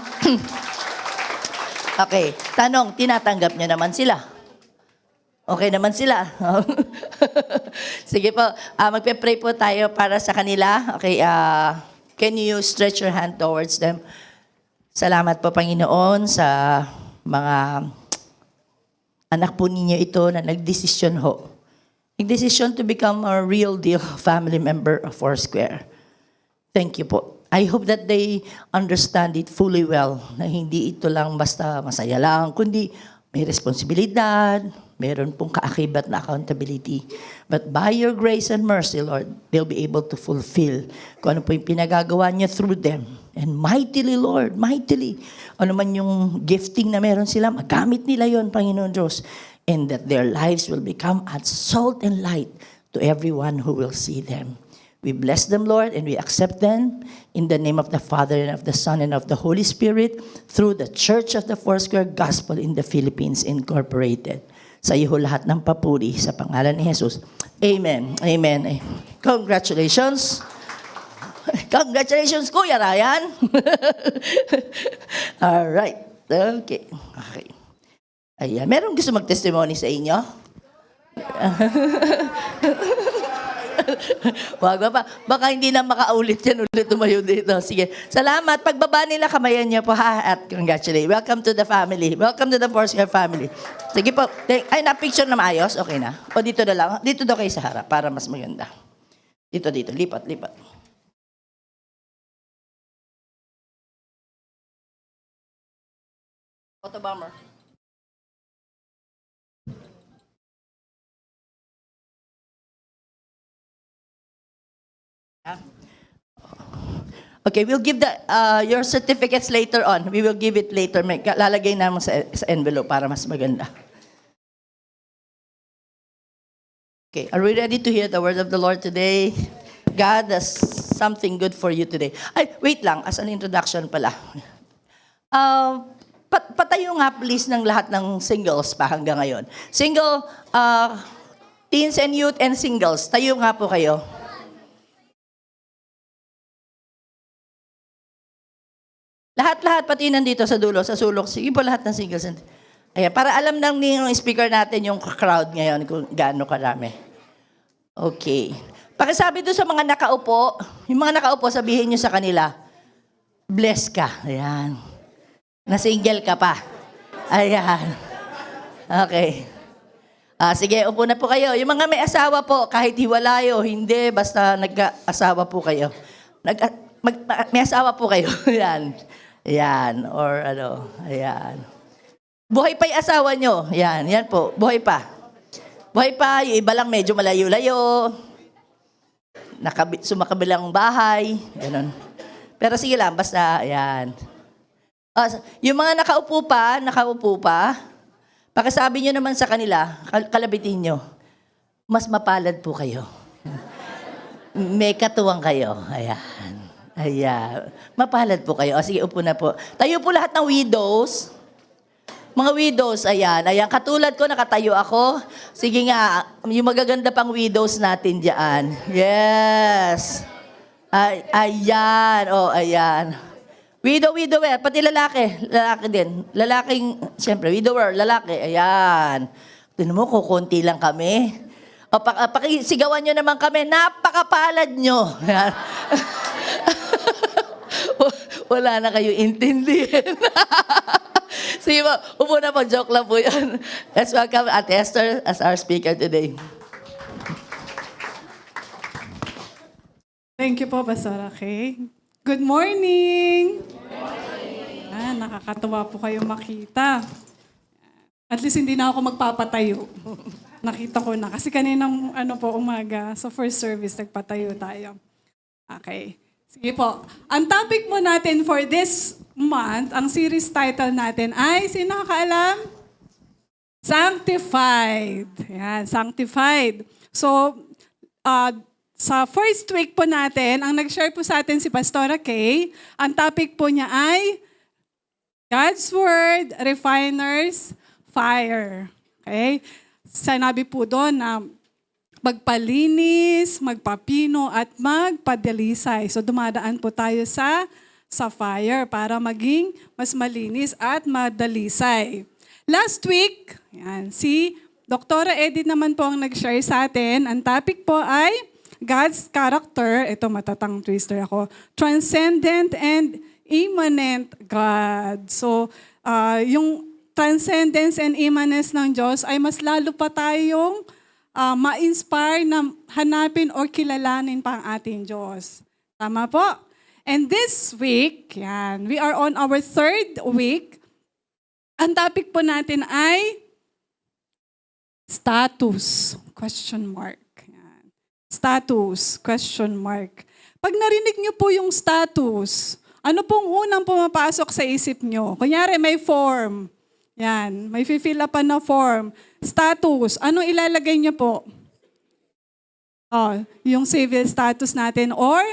Okay. Tanong, tinatanggap nyo naman sila? Okay naman sila? Sige po. Magpe-pray po tayo para sa kanila. Okay. Can you stretch your hand towards them? Salamat po, Panginoon, sa mga anak po ninyo ito na nagdesisyon ho. Nagdesisyon to become a real deal family member of Foursquare. Thank you po. I hope that they understand it fully well, na hindi ito lang basta masaya lang, kundi may responsibilidad, meron pong kaakibat na accountability. But by your grace and mercy, Lord, they'll be able to fulfill kung ano po yung pinagagawa niyo through them. And mightily, Lord, mightily, ano man yung gifting na meron sila, magamit nila yon, Panginoon Diyos. And that their lives will become as salt and light to everyone who will see them. We bless them, Lord, and we accept them in the name of the Father and of the Son and of the Holy Spirit through the Church of the Foursquare Gospel in the Philippines Incorporated. Sa iyo lahat ng papuri sa pangalan ni Jesus. Amen. Amen. Congratulations. Congratulations, Kuya Ryan. All right. Okay. Okay. Ayan. Meron gusto mag-testimony sa inyo? Wag ba? Baka hindi na makaulit yan ulit tumayo dito. Sige. Salamat. Pagbaba nila, kamayan niyo po ha. At congratulations. Welcome to the family. Welcome to the Foursquare family. Sige po. Ay, na-picture na maayos? Okay na? O dito na lang? Dito daw kayo sa harap para mas maganda. Dito. Lipat. Photo bomber. Okay, we'll give your certificates later on. We will give it later. Lalagay namin sa envelope para mas maganda. Okay, are we ready to hear the word of the Lord today? God has something good for you today. Ay, wait lang, as an introduction pala. Patayo nga please ng lahat ng singles pa hanggang ngayon. Single, teens and youth and singles, tayo nga po kayo. Lahat-lahat, pati nandito sa dulo, sa sulok, sige po lahat ng singles. Ayan, para alam ng speaker natin yung crowd ngayon kung gaano karami. Okay. Pakisabi doon sa mga nakaupo, yung mga nakaupo, sabihin nyo sa kanila, bless ka. Ayan. Na-single ka pa. Ayan. Okay. Sige, upo na po kayo. Yung mga may asawa po, kahit hiwalayo, hindi, basta nag-asawa po kayo. May asawa po kayo. Ayan. Ayan. Or ano, ayan. Buhay pa yung asawa nyo. Yan, yan po. Buhay pa. Buhay pa. Yung iba lang medyo malayo-layo. Sumakabilang bahay. Ganun. Pero sige lang, basta, yan. Yung mga nakaupo pa, pakisabi nyo naman sa kanila, kalabitin nyo, mas mapalad po kayo. May katuwang kayo. Ayan. Ayan. Mapalad po kayo. Sige, upo na po. Tayo po lahat ng widows. Mga widows, ayan. Ayan, katulad ko, nakatayo ako. Sige nga, yung magaganda pang widows natin dyan. Yes. Ayan. Ayan. Widower, pati lalaki. Lalaki din. Lalaking, siyempre, widower, lalaki. Ayan. Tignan mo, kukunti lang kami. Pakisigawan nyo naman kami. Napakapalad nyo. Ayan. Wala na kayo intindihin. Sige po, upo na po, joke lang po yan. Let's welcome Ate Esther as our speaker today. Thank you po, Pastora Kay. Good morning! Nakakatuwa po kayo makita. At least hindi na ako magpapatayo. Nakita ko na. Kasi kaninang umaga, sa first service, nagpatayo tayo. Okay. Sige po. Ang topic mo natin for this month, ang series title natin ay, sino nakakaalam? Sanctified. Yan, Sanctified. So, sa first week po natin, ang nag-share po sa atin si Pastora Kay, ang topic po niya ay God's Word, Refiner's Fire. Okay? Sinabi po doon na magpalinis, magpapino, at magpadalisay. So dumadaan po tayo sa fire para maging mas malinis at madalisay. Last week, yan, si Dr. Edith naman po ang nag-share sa atin. Ang topic po ay God's character. Ito, matatang twister ako. Transcendent and immanent God. So, yung transcendence and immanence ng Diyos ay mas lalo pa tayong ma-inspire na hanapin or kilalanin pa ang ating Diyos. Tama po? And this week, yan, we are on our third week. Ang topic po natin ay status, question mark. Yan. Status, question mark. Pag narinig niyo po yung status, ano pong unang pumapasok sa isip niyo? Kunyari, may form. Yan, may fill up na form. Status, ano ilalagay niyo po? Yung civil status natin or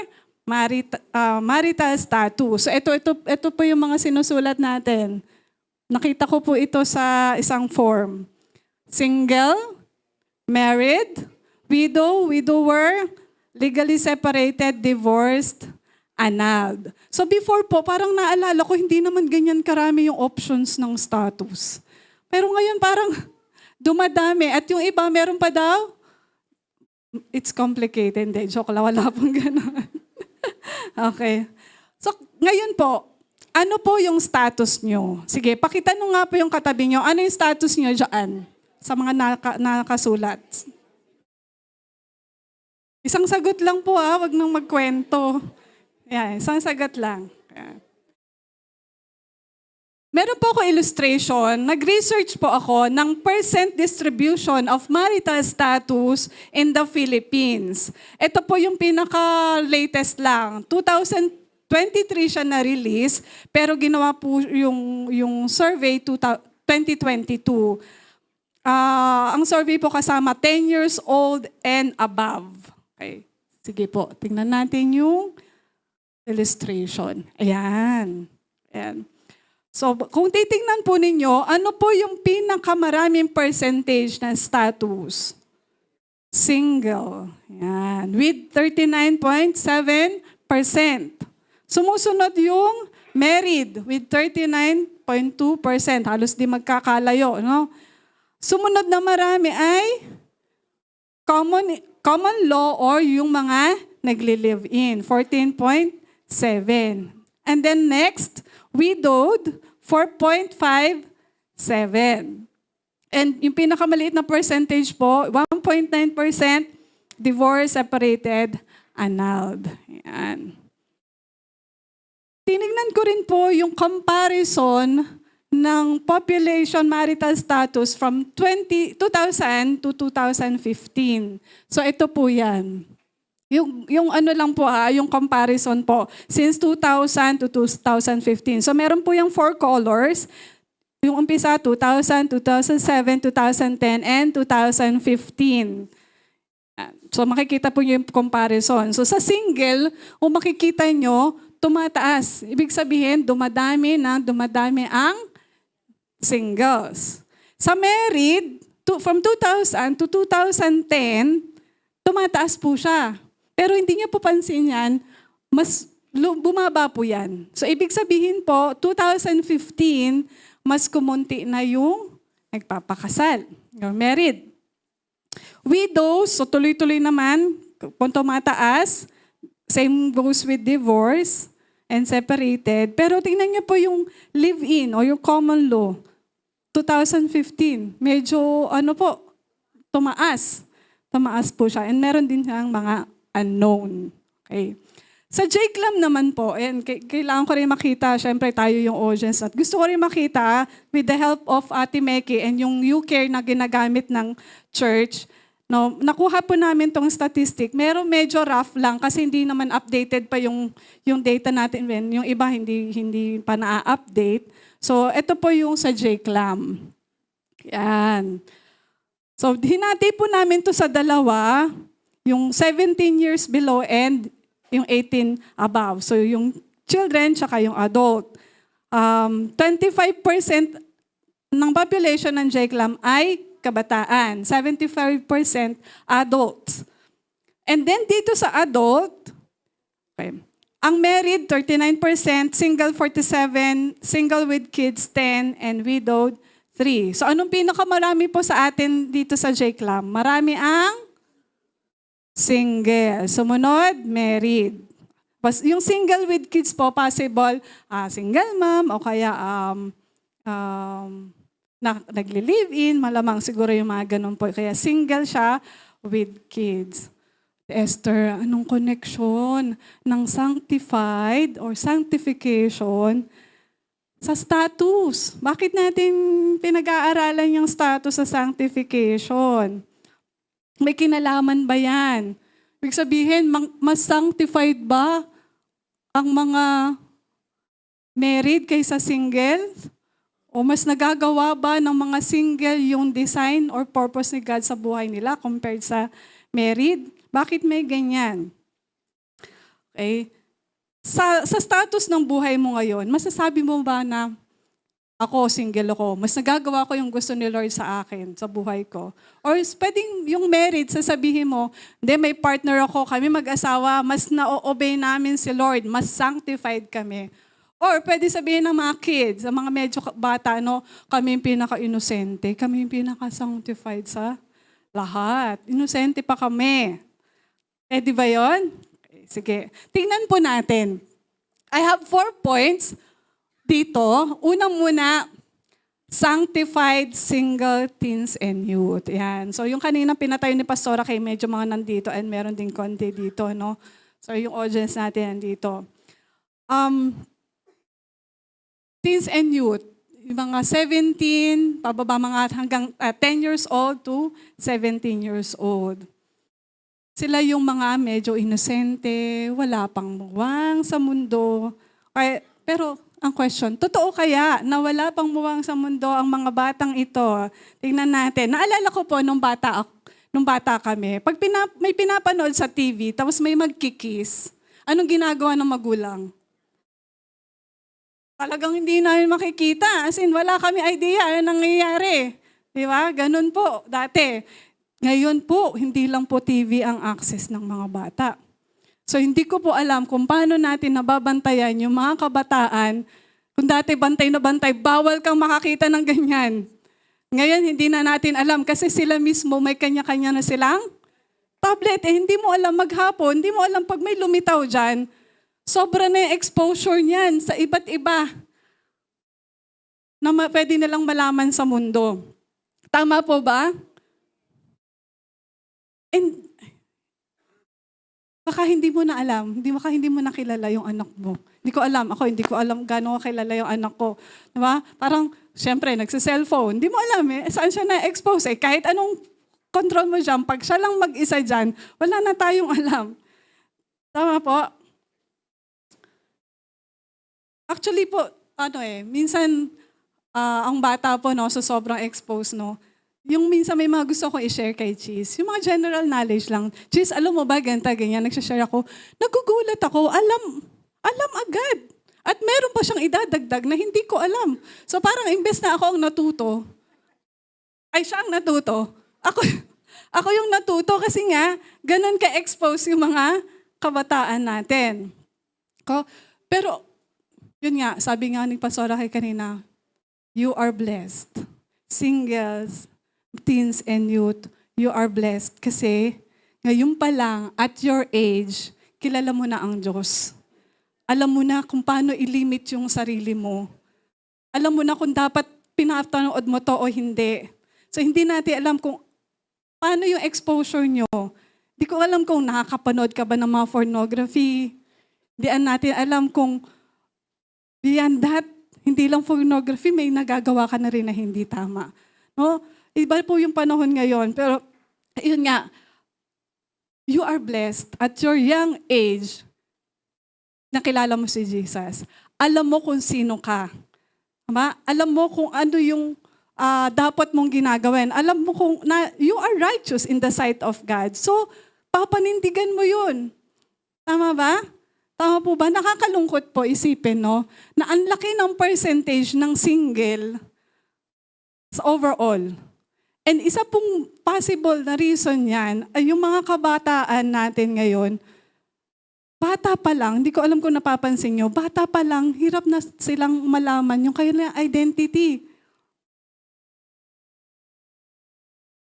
marital status. So ito po yung mga sinusulat natin. Nakita ko po ito sa isang form. Single, married, widow, widower, legally separated, divorced, annulled. So before po, parang naalala ko, hindi naman ganyan karami yung options ng status. Pero ngayon parang dumadami. At yung iba, meron pa daw? It's complicated. Hindi, joke lang. Wala pong gano'n. Okay. So ngayon po, ano po yung status nyo? Sige, pakita nyo nga po yung katabi nyo. Ano yung status nyo dyan sa mga nakasulat? Isang sagot lang po wag nang magkwento. Yan, isang sagot lang. Yan. Meron po ako illustration. Nag-research po ako ng percent distribution of marital status in the Philippines. Ito po yung pinaka-latest lang. 2012 23 siya na-release, pero ginawa po yung survey 2022. Ang survey po kasama 10 years old and above. Okay. Sige po, tingnan natin yung illustration. Ayan. Ayan. So, kung titingnan po ninyo, ano po yung pinakamaraming percentage ng status? Single. Ayan. With 39.7%. Sumusunod yung married with 39.2%. Halos di magkakalayo, no? Sumunod na marami ay common law or yung mga nagli-live-in, 14.7. And then next, widowed, 4.57. And yung pinakamaliit na percentage po, 1.9%, divorce, separated, annulled. Ayan. Tinignan ko rin po yung comparison ng population marital status from 2000 to 2015. So ito po yan. Yung ano lang po yung comparison po, since 2000 to 2015. So meron po yung 4 colors. Yung umpisa, 2000, 2007, 2010, and 2015. So makikita po yung comparison. So sa single, kung makikita nyo, tumataas. Ibig sabihin, dumadami ang singles. Sa married, from 2000 to 2010, tumataas po siya. Pero hindi niyo po pansin yan, mas bumaba po yan. So ibig sabihin po, 2015, mas kumunti na yung nagpapakasal. Yung married. Widows, so tuloy-tuloy naman, kung tumataas, same goes with divorce and separated. Pero tingnan niyo po yung live-in o yung common law. 2015, medyo tumaas. Tumaas po siya. And meron din siyang mga unknown. Okay. Sa JCLAM naman po, and kailangan ko rin makita, syempre tayo yung audience, at gusto ko rin makita with the help of Ate Meki and yung U-Care na ginagamit ng church. No, nakuha po namin tong statistic. Meron medyo rough lang kasi hindi naman updated pa yung data natin. Yung iba hindi pa na-update. So ito po yung sa JCLAM. Yan. So hinati po namin to sa dalawa, yung 17 years below and yung 18 above. So yung children tsaka yung adult. 25% ng population ng JCLAM ay kabataan, 75% adults. And then dito sa adult, okay, ang married 39%, single 47%, single with kids 10%, and widowed 3%. So anong pinakamarami po sa atin dito sa JCLAM? Marami ang single. Sumunod, married. Yung single with kids po, possible single mom o kaya nagli-live-in, malamang siguro yung mga ganun po. Kaya single siya with kids. Esther, anong connection ng sanctified or sanctification sa status? Bakit natin pinag-aaralan yung status sa sanctification? May kinalaman ba yan? Ibig sabihin, mas sanctified ba ang mga married kaysa single? O mas nagagawa ba ng mga single yung design or purpose ni God sa buhay nila compared sa married? Bakit may ganyan? Okay. Sa status ng buhay mo ngayon, masasabi mo ba na ako, single ako, mas nagagawa ko yung gusto ni Lord sa akin, sa buhay ko? Or pwedeng yung married, sasabihin mo, hindi, may partner ako, kami mag-asawa, mas na-obey namin si Lord, mas sanctified kami. Or pwede sabihin ng mga kids, ang mga medyo bata, kami yung pinaka-inosente, kami yung pinaka-sanctified sa lahat. Inosente pa kami. Di ba yun? Okay, sige. Tingnan po natin. I have 4 points dito. Unang muna, sanctified single teens and youth. Yan. So yung kanina pinatayo ni Pastora kay medyo mga nandito and meron din konti dito. No? So yung audience natin nandito. Teens and youth, yung mga 17, pababa mga hanggang 10 years old to 17 years old. Sila yung mga medyo inosente, wala pang muwang sa mundo. Pero ang question, totoo kaya na wala pang muwang sa mundo ang mga batang ito? Tingnan natin. Naalala ko po nung bata kami, pag may pinapanood sa TV, tapos may magkikis, anong ginagawa ng magulang? Talagang hindi namin makikita. As in, wala kami idea ano nangyayari. Di ba? Ganun po, dati. Ngayon po, hindi lang po TV ang access ng mga bata. So, hindi ko po alam kung paano natin nababantayan yung mga kabataan. Kung dati bantay na bantay, bawal kang makakita ng ganyan. Ngayon, hindi na natin alam kasi sila mismo may kanya-kanya na silang tablet. Hindi mo alam maghapon, hindi mo alam pag may lumitaw dyan, sobra na yung exposure niyan sa iba't iba na pwede nilang malaman sa mundo. Tama po ba? And baka hindi mo na alam, hindi mo nakilala yung anak mo. Hindi ko alam gano'n kilala yung anak ko. Diba? Parang, syempre, nagsa-cellphone. Hindi mo alam saan siya na-expose Kahit anong control mo dyan, pag siya lang mag-isa dyan, wala na tayong alam. Tama po? Actually po, minsan, ang bata po, so sobrang exposed, yung minsan may mga gusto kong i-share kay Cheese. Yung mga general knowledge lang. Cheese, alam mo ba, ganyan, nagsashare ako. Nagugulat ako, alam agad. At meron pa siyang idadagdag na hindi ko alam. So parang imbes na ako ang natuto, ay siya ang natuto. Ako yung natuto kasi nga, ganun ka-expose yung mga kabataan natin. Pero, yun nga, sabi nga ni Pastora kay kanina, you are blessed. Singles, teens and youth, you are blessed. Kasi ngayon pa lang, at your age, kilala mo na ang Diyos. Alam mo na kung paano i-limit yung sarili mo. Alam mo na kung dapat pinapanood mo to o hindi. So hindi natin alam kung paano yung exposure nyo. Hindi ko alam kung nakakapanood ka ba ng mga pornography. Hindi natin alam kung beyond that, hindi lang pornography, may nagagawa ka na rin na hindi tama. Iba po yung panahon ngayon. Pero, yun nga, you are blessed at your young age, nakilala mo si Jesus. Alam mo kung sino ka. Alam mo kung ano yung dapat mong ginagawin. Alam mo kung you are righteous in the sight of God. So, papanindigan mo yun. Tama ba? Tama po ba? Nakakalungkot po isipin, na ang laki ng percentage ng single sa overall. And isa pong possible na reason yan ay yung mga kabataan natin ngayon, bata pa lang, hindi ko alam kung napapansin nyo, bata pa lang, hirap na silang malaman yung kanilang identity.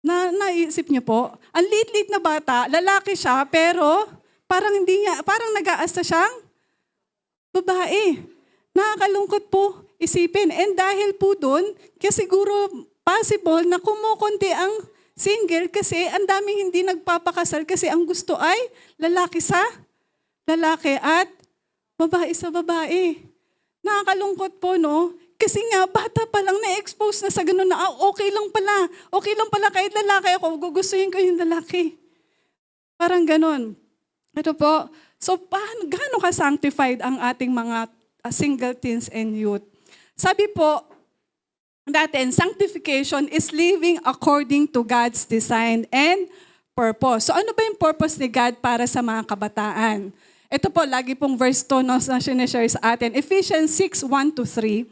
Naisip niyo po, ang liit-liit na bata, lalaki siya, pero parang nag-aasta siyang babae. Nakakalungkot po isipin. And dahil po doon, kasi siguro possible na kumukunti ang single kasi ang daming hindi nagpapakasal kasi ang gusto ay lalaki sa lalaki at babae sa babae. Nakakalungkot po, Kasi nga, bata pa lang na-expose na sa ganun na, okay lang pala. Okay lang pala kahit lalaki ako, gugustuhin ko yung lalaki. Parang ganun. Ito po. So, gaano ka-sanctified ang ating mga single teens and youth? Sabi po natin, sanctification is living according to God's design and purpose. So, ano ba yung purpose ni God para sa mga kabataan? Ito po, lagi pong verse 2 na sinishare sa atin. Ephesians 6:1-3.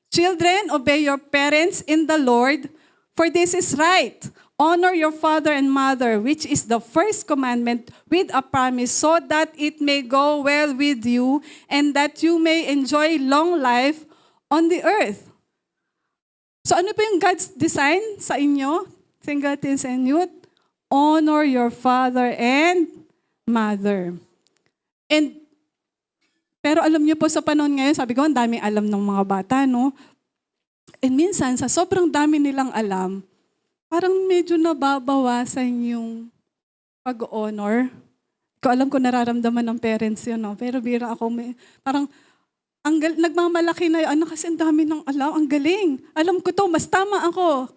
Children, obey your parents in the Lord, for this is right. Honor your father and mother, which is the first commandment with a promise, so that it may go well with you and that you may enjoy long life on the earth. So ano po yung God's design sa inyo, single teens and youth? Honor your father and mother. Pero alam niyo po sa panahon ngayon, sabi ko, ang daming alam ng mga bata, And minsan, sa sobrang dami nilang alam, parang medyo nababawasan yung pag-honor. Ko alam ko nararamdaman ng parents yun, Pero bira ako, parang nagmamalaki na yun, kasi ang dami ng alam, ang galing. Alam ko to, mas tama ako.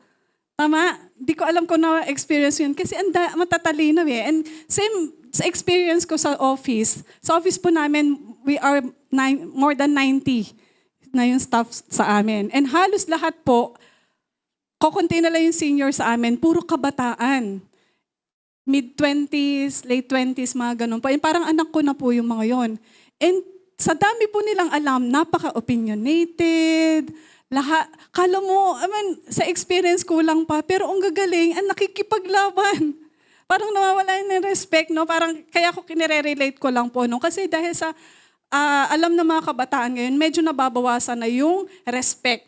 Tama? Di ko alam kung na-experience yun kasi matatalino eh. And same sa experience ko sa office. Sa office po namin, we are more than 90 na yung staff sa amin. And halos lahat po, kukunti na lang yung senior sa amin, puro kabataan. Mid-20s, late 20s, mga ganun po. And parang anak ko na po yung mga yon. And sa dami po nilang alam, napaka-opinionated, lahat. Kala mo, sa experience ko lang pa, pero ang gagaling, ang nakikipaglaban. Parang nawawala ng respect, no? Parang, kaya ko kinire-relate ko lang po, no? Kasi dahil sa alam ng mga kabataan ngayon, medyo nababawasan na yung respect.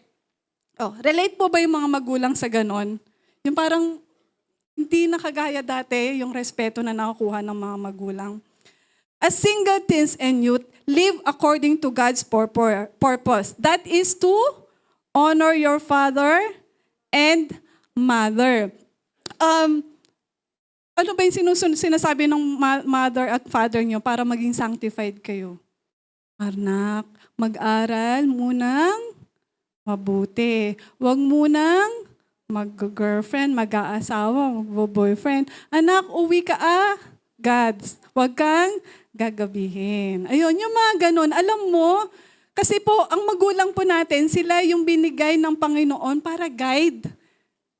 Oh, relate po ba yung mga magulang sa ganon? Yung parang, hindi nakagaya dati yung respeto na nakukuha ng mga magulang. As single teens and youth, live according to God's purpose. That is to honor your father and mother. Ano ba yung sinasabi ng mother at father nyo para maging sanctified kayo? Anak, mag-aral munang mabuti. Huwag munang mag-girlfriend, mag-aasawa, mag-boyfriend. Anak, uwi ka agad. Huwag kang gagabihin. Ayun, yung mga ganun. Alam mo, kasi po, ang magulang po natin, sila yung binigay ng Panginoon para guide.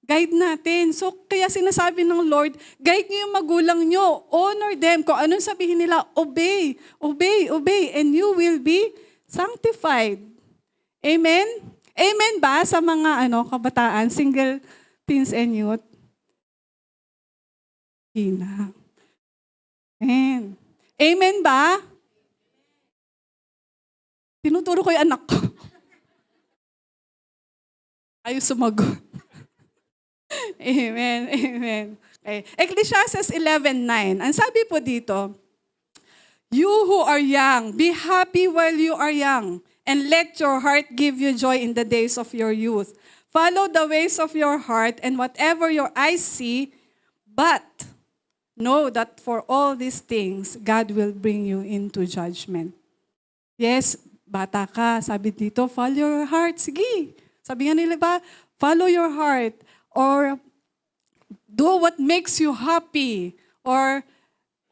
Guide natin. So, kaya sinasabi ng Lord, guide niyo yung magulang niyo. Honor them. Kung anong sabihin nila, obey. Obey, obey. And you will be sanctified. Amen? Amen ba sa mga kabataan, single teens and youth? Hina. Amen. Amen ba? Tinuturo ko yung anak ko. Ayaw sumagot. Amen. Amen. Okay. Ecclesiastes 11:9. Ang sabi po dito, you who are young, be happy while you are young, and let your heart give you joy in the days of your youth. Follow the ways of your heart and whatever your eyes see, but know that for all these things, God will bring you into judgment. Yes, bata ka, sabi dito, follow your heart. Sige. Sabi nga nila ba, follow your heart or do what makes you happy or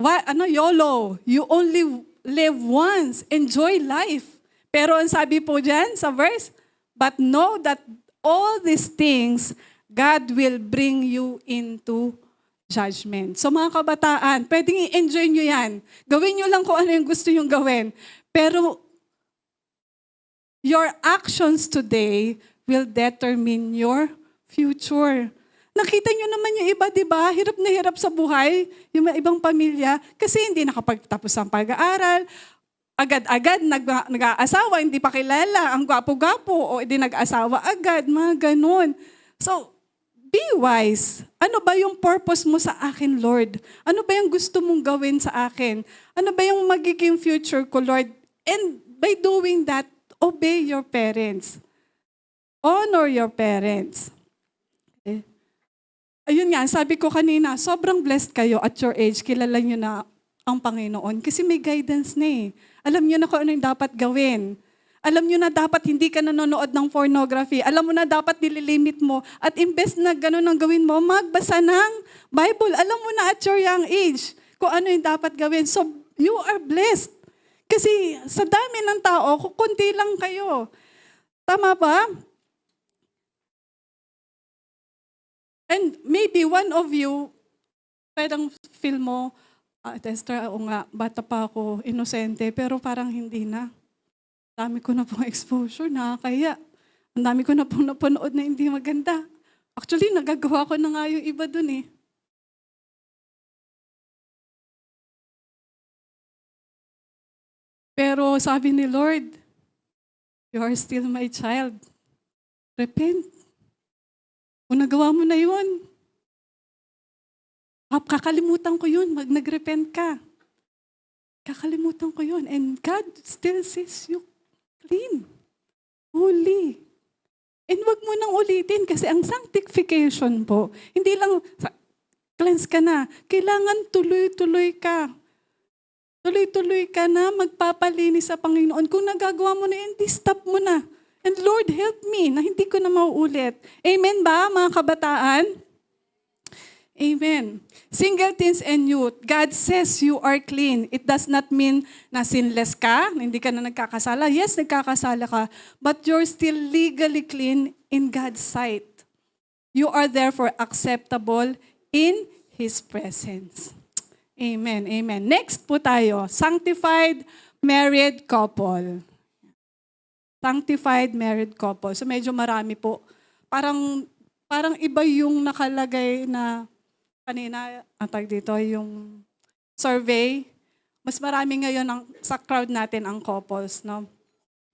YOLO. You only live once. Enjoy life. Pero ang sabi po dyan sa verse, but know that all these things, God will bring you into judgment. So mga kabataan, pwedeng i-enjoy nyo yan. Gawin nyo lang kung ano yung gusto nyo gawin. Pero your actions today will determine your future. Nakita nyo naman yung iba, di ba? Hirap na hirap sa buhay, yung mga ibang pamilya, kasi hindi nakapagtapos ang pag-aaral, agad-agad nag-aasawa, hindi pa kilala, ang gwapo-gwapo, o hindi nag-asawa agad, mga ganun. So, be wise. Ano ba yung purpose mo sa akin, Lord? Ano ba yung gusto mong gawin sa akin? Ano ba yung magiging future ko, Lord? And by doing that, obey your parents. Honor your parents. Okay. Ayun nga, sabi ko kanina, sobrang blessed kayo at your age, kilala nyo na ang Panginoon kasi may guidance na eh. Alam nyo na kung ano yung dapat gawin. Alam nyo na dapat hindi ka nanonood ng pornography. Alam mo na dapat nililimit mo. At imbes na gano'n ang gawin mo, magbasa ng Bible. Alam mo na at your young age kung ano yung dapat gawin. So, you are blessed. Kasi sa dami ng tao, kukunti lang kayo. Tama ba? And maybe one of you, parang feel mo, Esther, o nga, bata pa ako, inosente, pero parang hindi na. Dami ko na pong exposure, nakakaya. Ang dami ko na pong napanood na hindi maganda. Actually, nagagawa ko na nga yung iba dun eh. Pero sabi ni Lord, you are still my child. Repent. Kung nagawa mo na yun, kakalimutan ko yun, nag-repent ka. Kakalimutan ko yun. And God still sees you clean, holy. And wag mo nang ulitin kasi ang sanctification po, hindi lang cleanse ka na. Kailangan tuloy-tuloy ka. Tuloy-tuloy ka na magpapalinis sa Panginoon. Kung nagagawa mo na yan, stop mo na. And Lord, help me na hindi ko na mauulit. Amen ba, mga kabataan? Amen. Single teens and youth, God says you are clean. It does not mean na sinless ka, na hindi ka na nagkakasala. Yes, nagkakasala ka, but you're still legally clean in God's sight. You are therefore acceptable in His presence. Amen, amen. Next po tayo, sanctified married couple. Sanctified married couple. So medyo marami po. Parang iba yung nakalagay na kanina, dito, yung survey. Mas marami ngayon sa crowd natin ang couples, no?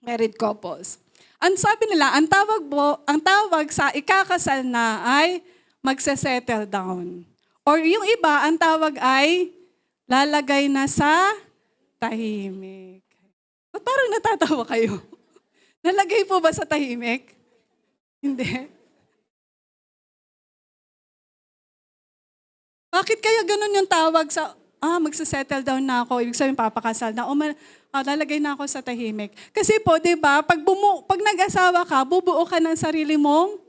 Married couples. Ang sabi nila, ang tawag sa ikakasal na ay magse-settle down. Or yung iba, ang tawag ay lalagay na sa tahimik. Ba't parang natatawa kayo? Nalagay po ba sa tahimik? Hindi. Bakit kaya ganun yung tawag sa, magsasettle down na ako, ibig sabihin papakasal na, lalagay na ako sa tahimik. Kasi po, di ba, pag nag-asawa ka, bubuo ka ng sarili mong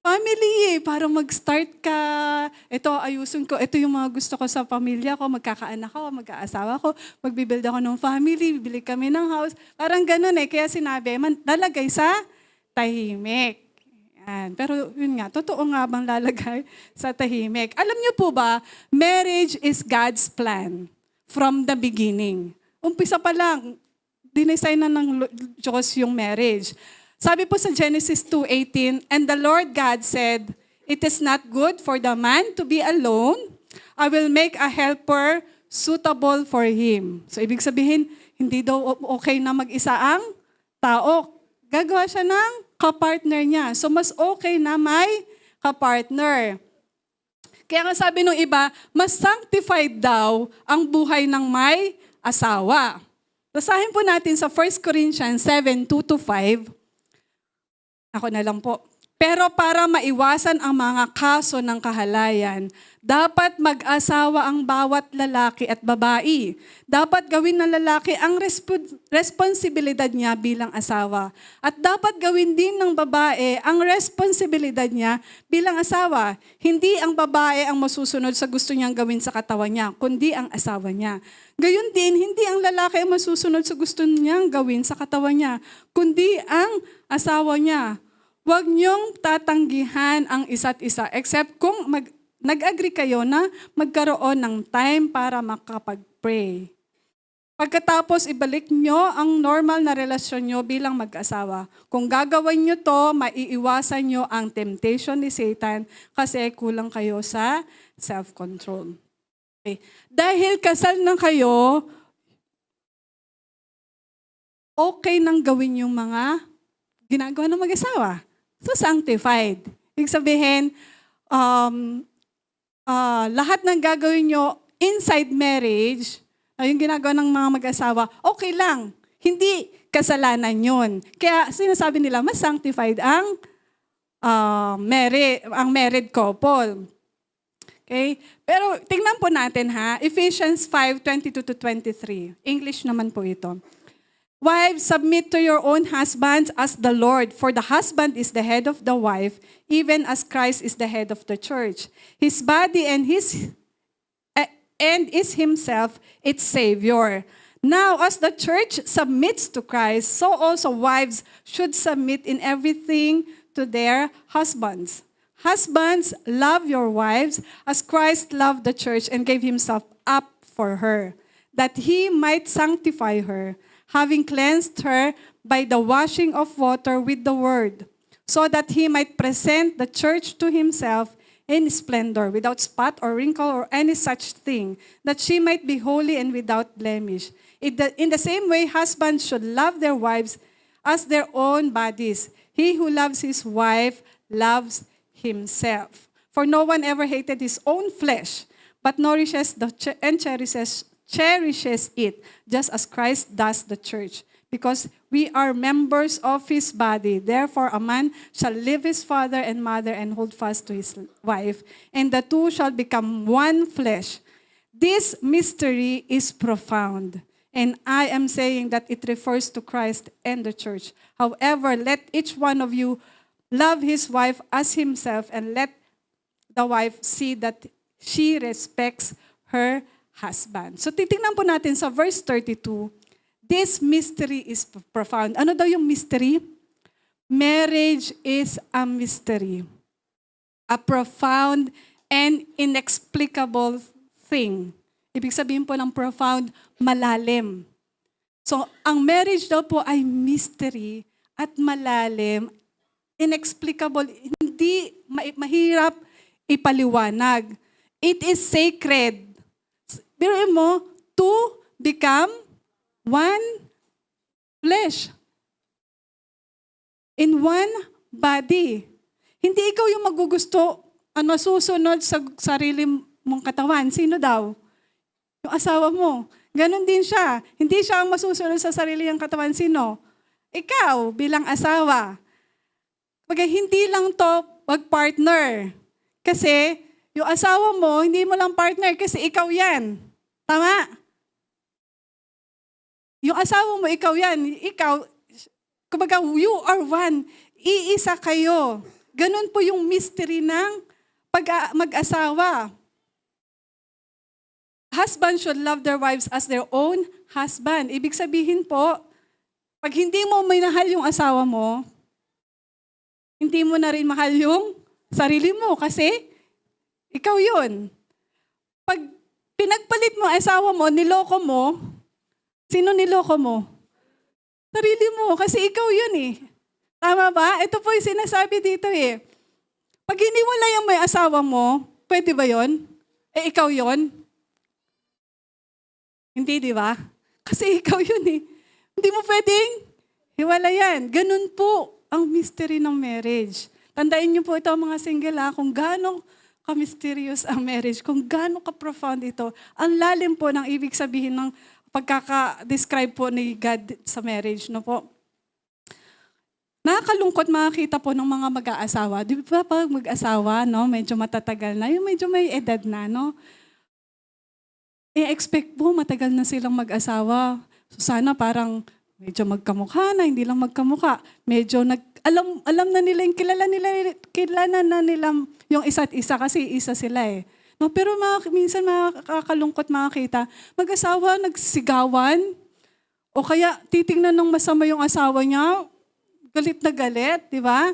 family para mag-start ka. Ito, ayusin ko, ito yung mga gusto ko sa pamilya ko, magkakaanak ako, mag-aasawa ko, magbibuild ako ng family, bibili kami ng house. Parang ganun kaya sinabi, lalagay sa tahimik. Yan. Pero yun nga, totoo nga bang lalagay sa tahimik? Alam niyo po ba, marriage is God's plan from the beginning. Umpisa pa lang, dinesign na ng Diyos yung marriage. Sabi po sa Genesis 2:18, and the Lord God said, it is not good for the man to be alone. I will make a helper suitable for him. So ibig sabihin, hindi daw okay na mag-isa ang tao. Gagawa siya ng kapartner niya. So mas okay na may kapartner. Kaya nga sabi nung iba, mas sanctified daw ang buhay ng may asawa. Basahin po natin sa 1 Corinthians 7:2-5. Ako na lang po. Pero para maiwasan ang mga kaso ng kahalayan, dapat mag-asawa ang bawat lalaki at babae. Dapat gawin ng lalaki ang responsibilidad niya bilang asawa. At dapat gawin din ng babae ang responsibilidad niya bilang asawa. Hindi ang babae ang masusunod sa gusto niyang gawin sa katawan niya, kundi ang asawa niya. Gayon din, hindi ang lalaki ang masusunod sa gusto niyang gawin sa katawan niya, kundi ang asawa niya. Huwag niyong tatanggihan ang isa't isa except kung nag-agree kayo na magkaroon ng time para makapag-pray. Pagkatapos, ibalik niyo ang normal na relasyon niyo bilang mag-asawa. Kung gagawin niyo to, maiiwasan niyo ang temptation ni Satan kasi kulang kayo sa self-control. Okay. Dahil kasal na kayo, okay nang gawin yung mga ginagawa ng mag-asawa. So, sanctified. Ibig sabihin, lahat ng gagawin nyo inside marriage, yung ginagawa ng mga mag-asawa, okay lang. Hindi kasalanan yun. Kaya sinasabi nila, mas sanctified ang married couple. Okay? Pero tingnan po natin Ephesians 5:22-23. English naman po ito. Wives, submit to your own husbands as the Lord, for the husband is the head of the wife, even as Christ is the head of the church, his body and is himself its Savior. Now, as the church submits to Christ, so also wives should submit in everything to their husbands. Husbands, love your wives as Christ loved the church and gave himself up for her, that he might sanctify her, having cleansed her by the washing of water with the word, so that he might present the church to himself in splendor, without spot or wrinkle or any such thing, that she might be holy and without blemish. In the same way, husbands should love their wives as their own bodies. He who loves his wife loves himself. For no one ever hated his own flesh, but nourishes and cherishes it, just as Christ does the church, because we are members of his body. Therefore, a man shall leave his father and mother and hold fast to his wife, and the two shall become one flesh. This mystery is profound, And I am saying that it refers to Christ and the church. However, let each one of you love his wife as himself, and let the wife see that she respects her husband. So titingnan po natin sa verse 32. This mystery is profound. Ano daw yung mystery? Marriage is a mystery. A profound and inexplicable thing. Ibig sabihin po ng profound, malalim. So, ang marriage daw po ay mystery at malalim, inexplicable, hindi mahirap ipaliwanag. It is sacred. Biruin mo, to become one flesh. In one body. Hindi ikaw yung magugusto, susunod sa sarili mong katawan. Sino daw? Yung asawa mo. Ganon din siya. Hindi siya ang masusunod sa sarili ng katawan. Sino? Ikaw bilang asawa. Pag hindi lang to mag-partner. Kasi yung asawa mo, hindi mo lang partner kasi ikaw yan. Tama? Yung asawa mo, ikaw yan. Ikaw, kumbaga, you are one. Iisa kayo. Ganon po yung mystery ng mag-asawa. Husbands should love their wives as their own husband. Ibig sabihin po, pag hindi mo minahal yung asawa mo, hindi mo na rin mahal yung sarili mo kasi ikaw yun. Pag pinagpalit mo ang asawa mo, niloko mo, sino niloko mo? Sarili mo, kasi ikaw yun eh. Tama ba? Ito po yung sinasabi dito eh. Pag hiniwalay mo yung asawa mo, pwede ba yun? Eh, ikaw yun? Hindi, di ba? Kasi ikaw yun eh. Hindi mo pwedeng hiwalayan. Ganun po ang mystery ng marriage. Tandaan niyo po ito mga single kung gaano ka-mysterious ang marriage, kung gaano ka-profound ito. Ang lalim po ng ibig sabihin ng pagkaka-describe po ni God sa marriage. No po? Nakakalungkot makakita po ng mga mag-aasawa. Di ba pag mag-asawa, no, medyo matatagal na, yung medyo may edad na, no? I-expect po matagal na silang mag-asawa. So sana parang medyo magkamukha na, hindi lang magkamukha. Medyo alam na nila, kilala na nila yung isa't isa kasi isa sila eh. No, pero minsan makakalungkot makakita, mag-asawa nagsigawan o kaya titingnan ng masama yung asawa niya, galit na galit, di ba?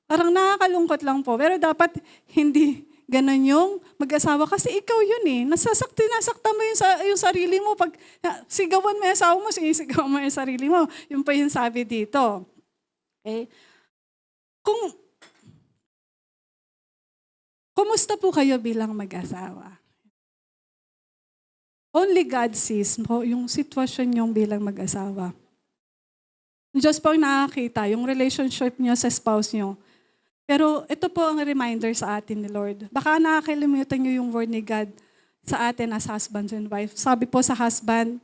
Parang nakakalungkot lang po. Pero dapat hindi ganon yung mag-asawa kasi ikaw yun eh. Nasakta mo yung sarili mo. Pag sigawan mo yung asawa mo, sinisigawan mo yung sarili mo. Yun pa yung sabi dito. Okay? Kumusta po kayo bilang mag-asawa? Only God sees mo yung sitwasyon nyo bilang mag-asawa. Diyos po ang nakakita, yung relationship nyo sa spouse nyo. Pero ito po ang reminder sa atin ni Lord. Baka nakakalimutan nyo yung word ni God sa atin as husbands and wife. Sabi po sa husband,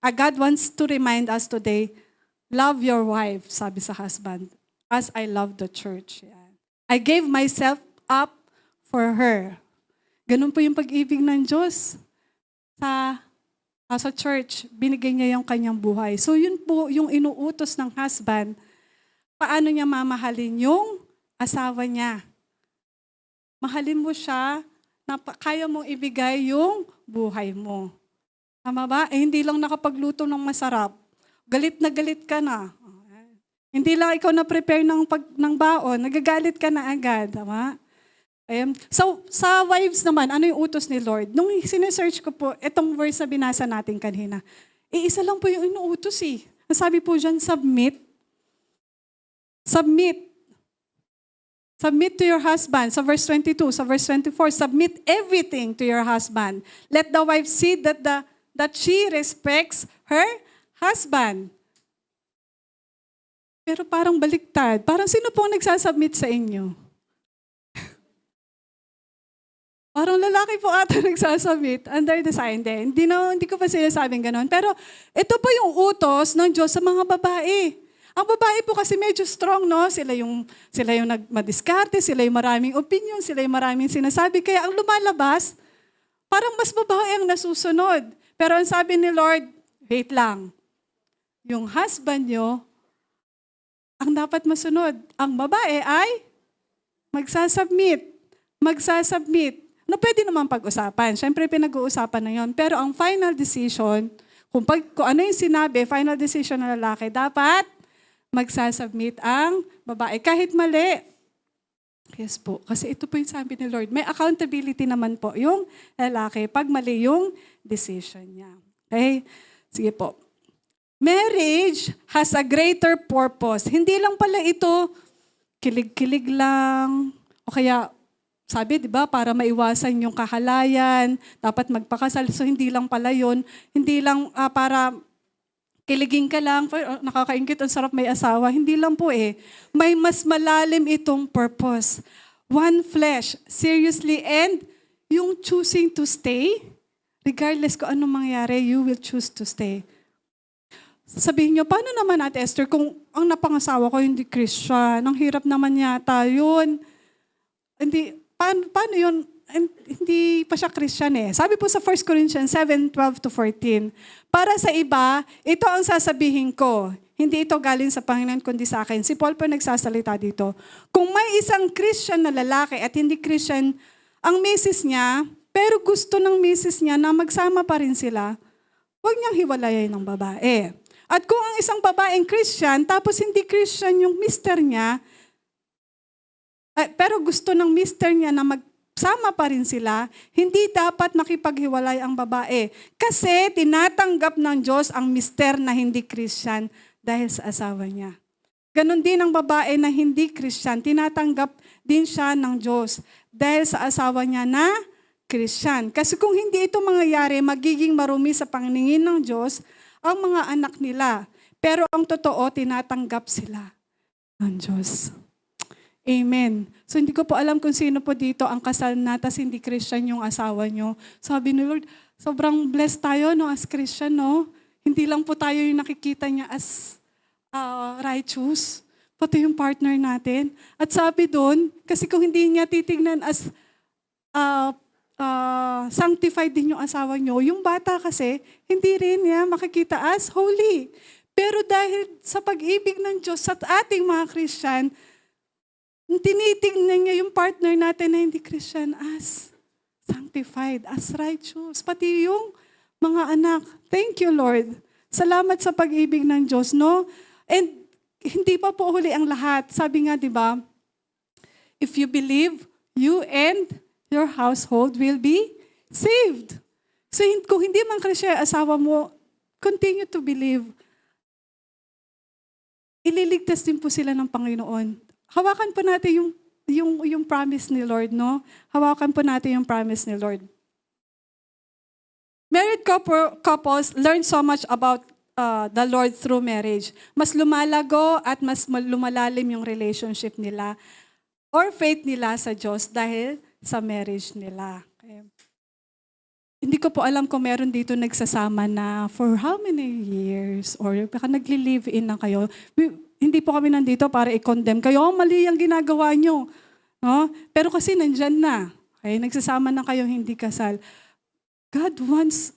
God wants to remind us today, love your wife, sabi sa husband, as I love the church. I gave myself up for her. Ganun po yung pag-ibig ng Diyos sa church, binigay niya yung kanyang buhay. So yun po yung inuutos ng husband, paano niya mamahalin yung asawa niya. Mahalin mo siya na kaya mong ibigay yung buhay mo. Tama ba? Hindi lang nakapagluto ng masarap. Galit na galit ka na. Hindi lang ikaw na-prepare ng baon, nagagalit ka na agad. Tama? So, sa wives naman, ano yung utos ni Lord? Nung sinesearch ko po, itong verse na binasa natin kanina, isa lang po yung inuutos eh. Sabi po dyan, submit. Submit. Submit to your husband. Sa verse 22, sa verse 24, submit everything to your husband. Let the wife see that she respects her husband. Pero parang baliktad. Parang sino pong nagsasubmit sa inyo? Parang lalaki po ata nagsasubmit under the sign din. Hindi ko pa sinasabing ganon. Pero ito po yung utos ng Diyos sa mga babae. Ang babae po kasi medyo strong, no? Sila yung madiskarte, sila yung maraming opinion, sila yung maraming sinasabi. Kaya ang lumalabas, parang mas babae ang nasusunod. Pero ang sabi ni Lord, wait lang. Yung husband nyo, ang dapat masunod. Ang babae ay magsasubmit. Magsasubmit. Na pwede naman pag-usapan. Siyempre, pinag-uusapan na yon. Pero ang final decision, kung ano yung sinabi, final decision ng lalaki, dapat magsasubmit ang babae. Kahit mali. Yes po. Kasi ito po yung sabi ni Lord. May accountability naman po yung lalaki pag mali yung decision niya. Okay? Sige po. Marriage has a greater purpose. Hindi lang pala ito kilig-kilig lang. O kaya, sabi, di ba, para maiwasan yung kahalayan, dapat magpakasal. So, hindi lang pala yun. Hindi lang para kiligin ka lang, nakakaingit, ang sarap may asawa. Hindi lang po eh. May mas malalim itong purpose. One flesh, seriously, and yung choosing to stay, regardless kung anong mangyari, you will choose to stay. Sabihin nyo, paano naman, Ate Esther, kung ang napangasawa ko hindi Christian, ang hirap naman yata yun. Hindi, paano yun? Hindi pa siya Christian eh. Sabi po sa 1 Corinthians 7:12-14, para sa iba, ito ang sasabihin ko. Hindi ito galing sa Panginoon kundi sa akin. Si Paul po nagsasalita dito. Kung may isang Christian na lalaki at hindi Christian ang misis niya, pero gusto ng misis niya na magsama pa rin sila, huwag niyang hiwalayan ng babae. At kung ang isang babaeng Christian, tapos hindi Christian yung mister niya, pero gusto ng mister niya na magsama pa rin sila, hindi dapat nakipaghiwalay ang babae. Kasi tinatanggap ng Diyos ang mister na hindi Christian dahil sa asawa niya. Ganon din ang babae na hindi Christian, tinatanggap din siya ng Diyos dahil sa asawa niya na Christian. Kasi kung hindi ito mangyayari, magiging marumi sa paningin ng Diyos ang mga anak nila. Pero ang totoo, tinatanggap sila ng Diyos. Amen. So hindi ko po alam kung sino po dito ang kasal na tas hindi Christian yung asawa nyo. Sabi ni Lord, sobrang blessed tayo no, as Christian. No? Hindi lang po tayo yung nakikita niya as righteous, pati yung partner natin. At sabi doon, kasi kung hindi niya titignan as sanctified din yung asawa nyo, yung bata kasi, hindi rin niya makikita as holy. Pero dahil sa pag-ibig ng Diyos sa ating mga Christian, tinitignan niya yung partner natin na hindi Christian as sanctified, as righteous. Pati yung mga anak. Thank you, Lord. Salamat sa pag-ibig ng Diyos, no? And hindi pa po huli ang lahat. Sabi nga, di ba, if you believe, you and your household will be saved. So kung hindi man Christian asawa mo, continue to believe. Ililigtas din po sila ng Panginoon. Hawakan po natin yung promise ni Lord, no? Hawakan po natin yung promise ni Lord. Married couples learn so much about the Lord through marriage. Mas lumalago at mas lumalalim yung relationship nila or faith nila sa Diyos dahil sa marriage nila. Okay. Hindi ko po alam kung meron dito nagsasama na for how many years or baka nagli-live-in na kayo. Hindi po kami nandito para i-condemn kayo. Oh, mali ang ginagawa nyo. No? Pero kasi nandyan na. Okay? Nagsasama na kayo hindi kasal. God wants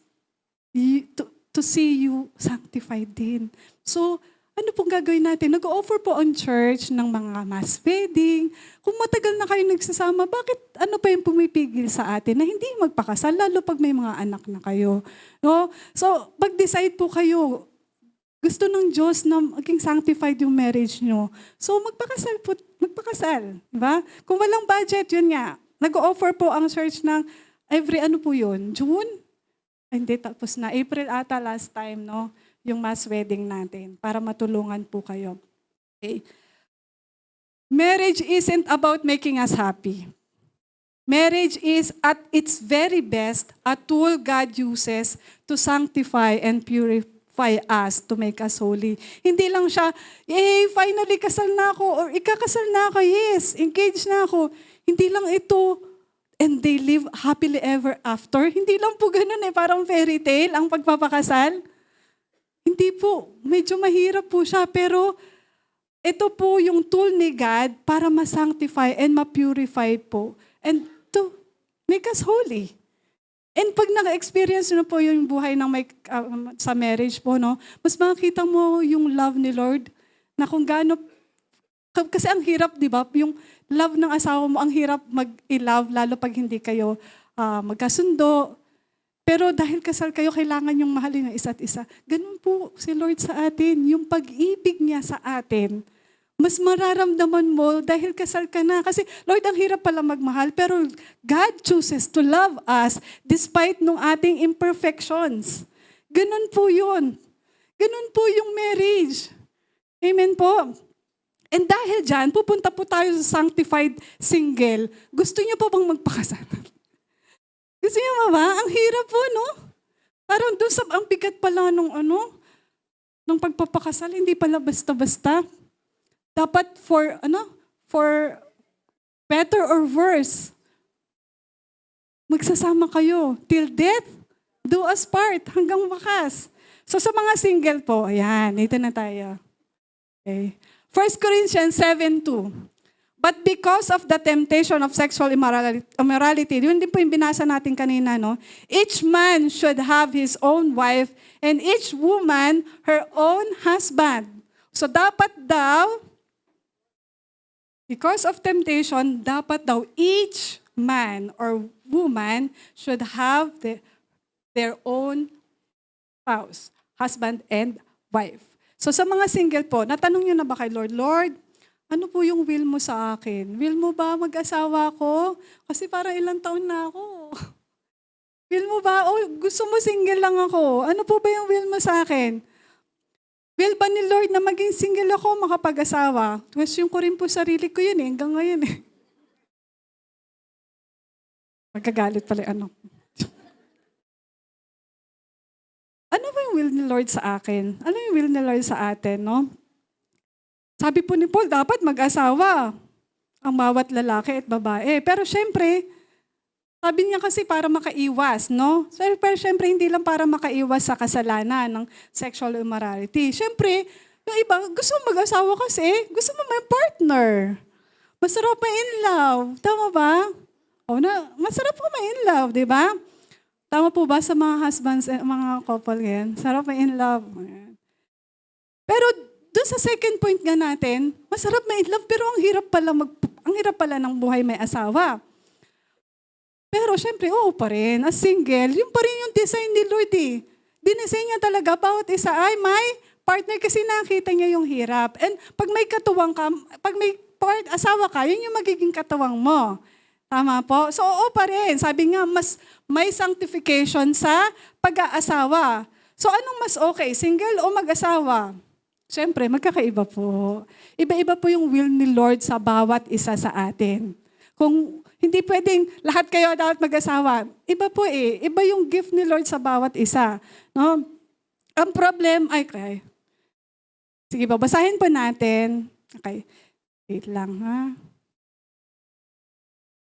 you to see you sanctified din. So, ano pong gagawin natin? Nag-offer po ang church ng mga mass wedding. Kung matagal na kayo nagsasama, bakit ano pa yung pumipigil sa atin na hindi magpakasal, lalo pag may mga anak na kayo? No? So, pag-decide po kayo, gusto ng Diyos na maging sanctified yung marriage nyo. So, magpakasal po, magpakasal. Diba? Kung walang budget, yun nga. Nag-offer po ang church ng every ano po yun? June? Hindi, tapos na. April ata last time, no? Yung mass wedding natin para matulungan po kayo. Okay. Marriage isn't about making us happy. Marriage is at its very best a tool God uses to sanctify and purify us to make us holy. Hindi lang siya, finally kasal na ako or ikakasal na ako, yes, engaged na ako. Hindi lang ito, and they live happily ever after. Hindi lang po ganun parang fairy tale ang pagpapakasal. Hindi po, medyo mahirap po siya, pero ito po yung tool ni God para ma-sanctify and ma-purify po and to make us holy. And pag naka-experience na po yung buhay ng sa marriage po, no, mas makikita mo yung love ni Lord na kung gaano, kasi ang hirap, di ba? Yung love ng asawa mo, ang hirap mag-i-love, lalo pag hindi kayo magkasundo. Pero dahil kasal kayo, kailangan yung mahalin ng isa't isa. Ganun po si Lord sa atin. Yung pag-ibig niya sa atin, mas mararamdaman mo dahil kasal ka na. Kasi Lord, ang hirap pala magmahal, pero God chooses to love us despite nung ating imperfections. Ganun po yun. Ganun po yung marriage. Amen po. And dahil dyan, pupunta po tayo sa sanctified single. Gusto niyo po bang magpakasal? Gusto niyo ba? Ang hirap po, no? Parang doon ang bigat pala nung pagpapakasal, hindi pala basta-basta. Dapat for better or worse, magsasama kayo till death, do us part, hanggang wakas. So sa mga single po, ayan, dito na tayo. Okay. 1 Corinthians 7:2. But because of the temptation of sexual immorality, yun din po yung binasa natin kanina, no? Each man should have his own wife and each woman her own husband. So dapat daw, because of temptation, dapat daw each man or woman should have their own spouse, husband and wife. So sa mga single po, natanong nyo na ba kay Lord, Lord, ano po yung will mo sa akin? Will mo ba mag-asawa ko? Kasi parang ilang taon na ako. Will mo ba? Gusto mo single lang ako. Ano po ba yung will mo sa akin? Will ba ni Lord na maging single ako, makapag-asawa? Question ko rin po sarili ko yun hanggang ngayon eh. Magkagalit pala ano. Ano ba yung will ni Lord sa akin? Ano yung will ni Lord sa atin, no? Sabi po ni Paul, dapat mag-asawa ang bawat lalaki at babae. Pero syempre, sabi niya kasi para makaiwas, no? Pero syempre, hindi lang para makaiwas sa kasalanan ng sexual immorality. Syempre, yung iba, gusto mag-asawa kasi, gusto mo may partner. Masarap ma-in love. Tama ba? Masarap ko ma-in love, di ba? Tama po ba sa mga husbands, mga couple ngayon? Sarap ma-in love. Pero doon sa second point nga natin, masarap ma-in love, pero ang hirap pala ng buhay may asawa. Pero syempre, pa rin. As single, yun pa rin yung design ni Lord eh. Dinesign niya talaga, bawat isa ay may partner kasi nakita niya yung hirap. And pag may katuwang ka, pag may asawa ka, yun yung magiging katuwang mo. Tama po? So pa rin. Sabi nga, mas may sanctification sa pag-aasawa. So anong mas okay, single o mag-asawa? Siyempre, magkakaiba po. Iba-iba po yung will ni Lord sa bawat isa sa atin. Kung hindi pwedeng lahat kayo dapat mag-asawa, iba po eh. Iba yung gift ni Lord sa bawat isa. No? Ang problem, sige, babasahin po natin. Okay, wait lang ha.